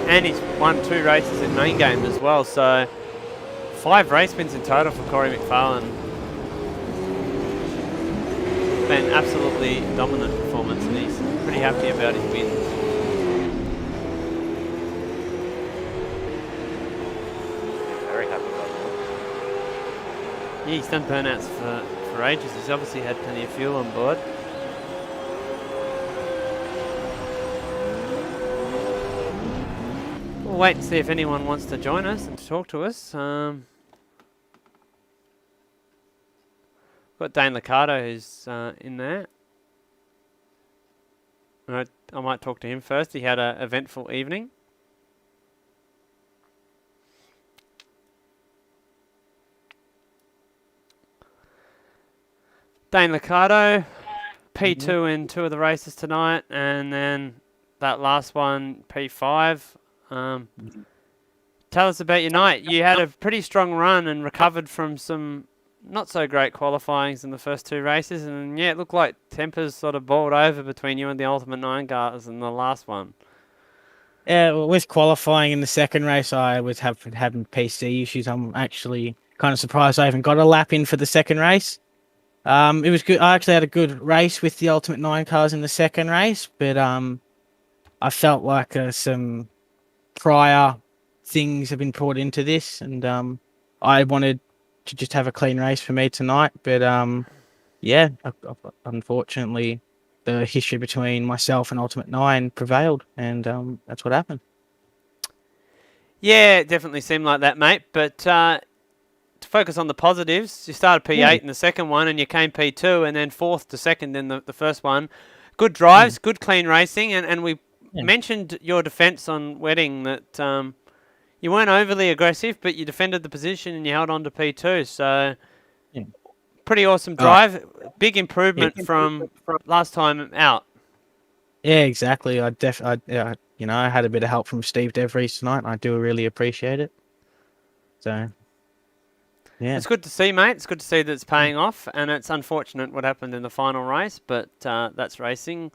and he's won 2 races in main game as well, so 5 race wins in total for Corey McFarlane. Been absolutely dominant performance, and he's pretty happy about his wins. Very happy about Yeah, he's done burnouts for ages. He's obviously had plenty of fuel on board. We'll wait and see if anyone wants to join us and talk to us. Got Dane Liccardo who's in there. I might talk to him first. He had an eventful evening. Dane Liccardo, P2 in 2 of the races tonight, and then that last one, P5. Tell us about your night. You had a pretty strong run and recovered from some not so great qualifyings in the first 2 races, and yeah, it looked like tempers sort of boiled over between you and the Ultimate 9 cars in the last one. Yeah, well, with qualifying in the second race, I was having PC issues. I'm actually kind of surprised I even got a lap in for the second race. It was good. I actually had a good race with the Ultimate 9 cars in the second race, but I felt like some prior things have been brought into this, and I wanted to just have a clean race for me tonight. But yeah, unfortunately, the history between myself and Ultimate 9 prevailed, and that's what happened. Yeah, it definitely seemed like that, mate. But to focus on the positives, you started P8 Yeah. in the second one and you came P2 and then 4th to 2nd in the first one. Good drives, good clean racing, and we mentioned your defence on Wedding that you weren't overly aggressive, but you defended the position and you held on to P2. So, pretty awesome drive. Big improvement from last time out. Yeah, exactly. I had a bit of help from Steve DeVries tonight. And I do really appreciate it. So, yeah. It's good to see, mate. It's good to see that it's paying off, and it's unfortunate what happened in the final race, but that's racing.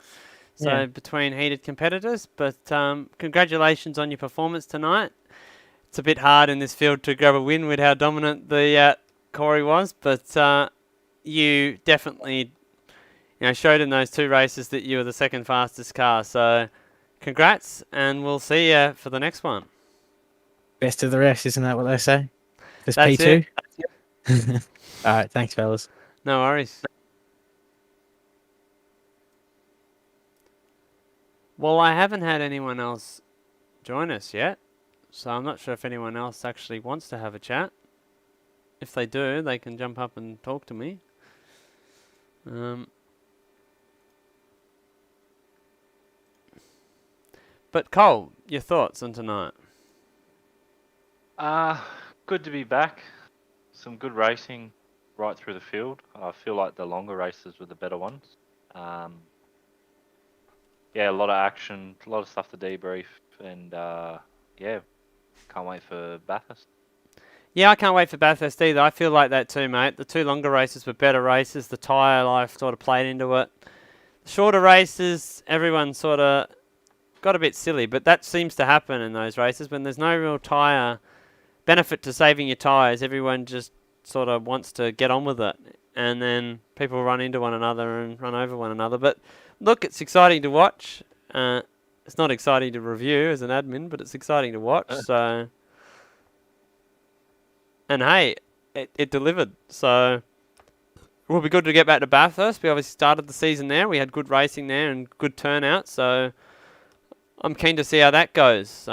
So between heated competitors, but congratulations on your performance tonight. It's a bit hard in this field to grab a win with how dominant the Corey was, but you definitely showed in those 2 races that you were the second fastest car. So congrats, and we'll see you for the next one. Best of the rest, isn't that what they say? Just That's P2? All right, thanks, fellas. No worries. Well, I haven't had anyone else join us yet, so I'm not sure if anyone else actually wants to have a chat. If they do, they can jump up and talk to me. But Cole, your thoughts on tonight? Good to be back. Some good racing right through the field. I feel like the longer races were the better ones. Yeah, a lot of action, a lot of stuff to debrief, and yeah, can't wait for Bathurst. Yeah, I can't wait for Bathurst either. I feel like that too, mate. The 2 longer races were better races. The tyre life sort of played into it. The shorter races, everyone sort of got a bit silly, but that seems to happen in those races when there's no real tyre benefit to saving your tyres. Everyone just sort of wants to get on with it, and then people run into one another and run over one another. But look, it's exciting to watch. It's not exciting to review as an admin, but it's exciting to watch. So, and hey, it delivered. So it will be good to get back to Bathurst. We obviously started the season there. We had good racing there and good turnout. So I'm keen to see how that goes.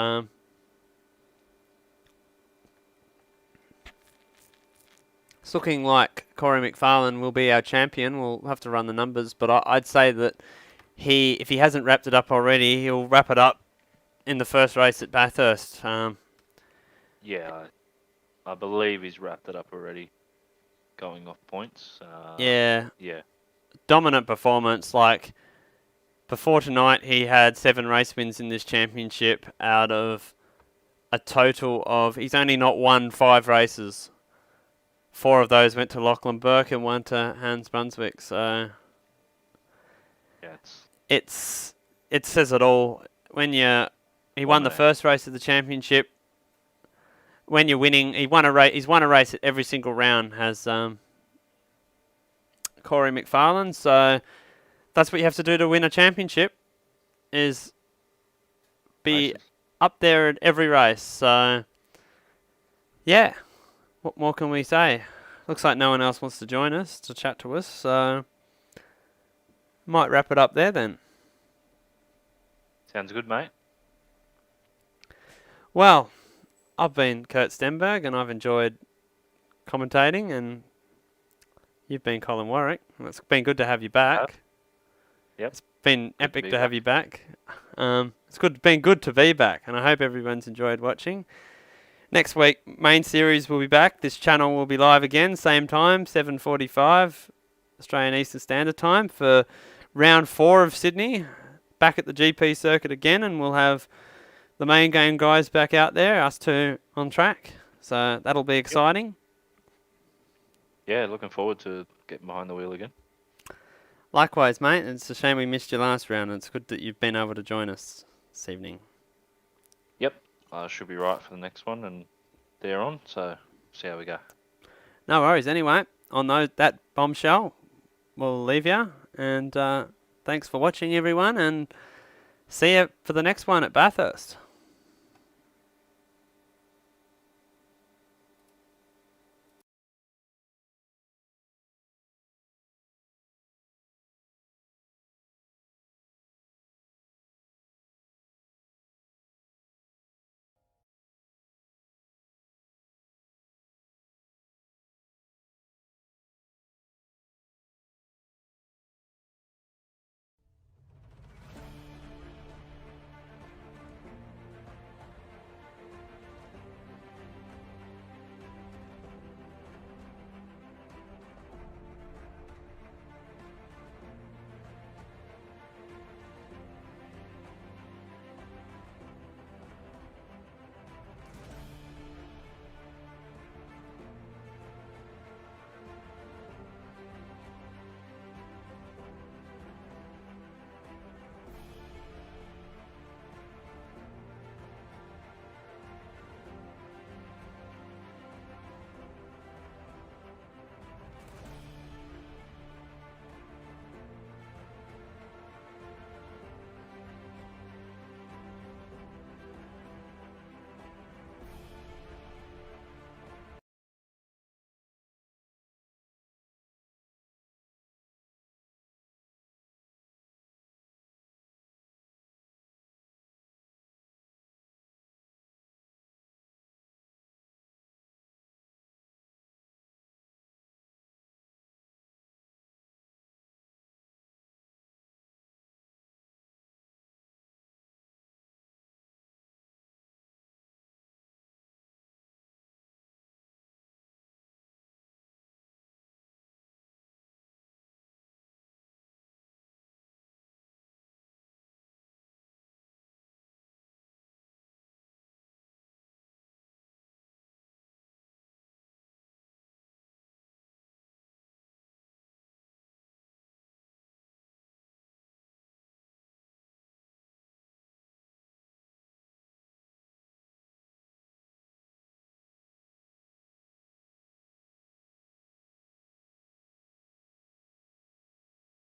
It's looking like Corey McFarlane will be our champion. We'll have to run the numbers, but I'd say that if he hasn't wrapped it up already, he'll wrap it up in the first race at Bathurst. Yeah, I believe he's wrapped it up already, going off points. Yeah. Yeah. Dominant performance. Like, before tonight, he had 7 race wins in this championship out of a total of... He's only not won 5 races. 4 of those went to Lachlan Burke and 1 to Hans Brunswick. So Yeah, it says it all. When he won the first race of the championship. When you're winning, he's won a race at every single round. Has Corey McFarlane. So that's what you have to do to win a championship. Is be up there at every race. So yeah. What more can we say? Looks like no one else wants to join us, to chat to us, so might wrap it up there then. sounds good, mate. Well, I've been Kurt Stenberg and I've enjoyed commentating, and you've been Colin Warwick. It's been good to have you back. Yep. It's been Good epic to be to have you back. Been good to be back, and I hope everyone's enjoyed watching. Next week, main series will be back. This channel will be live again, same time, 7:45 Australian Eastern Standard Time for round 4 of Sydney. Back at the GP circuit again, and we'll have the main game guys back out there, us 2 on track. So that'll be exciting. Yeah, looking forward to getting behind the wheel again. Likewise, mate. It's a shame we missed you last round. It's good that you've been able to join us this evening. Yep. Should be right for the next one and they're on, so see how we go. No worries. Anyway, on that bombshell, we'll leave you. And thanks for watching, everyone. And see you for the next one at Bathurst.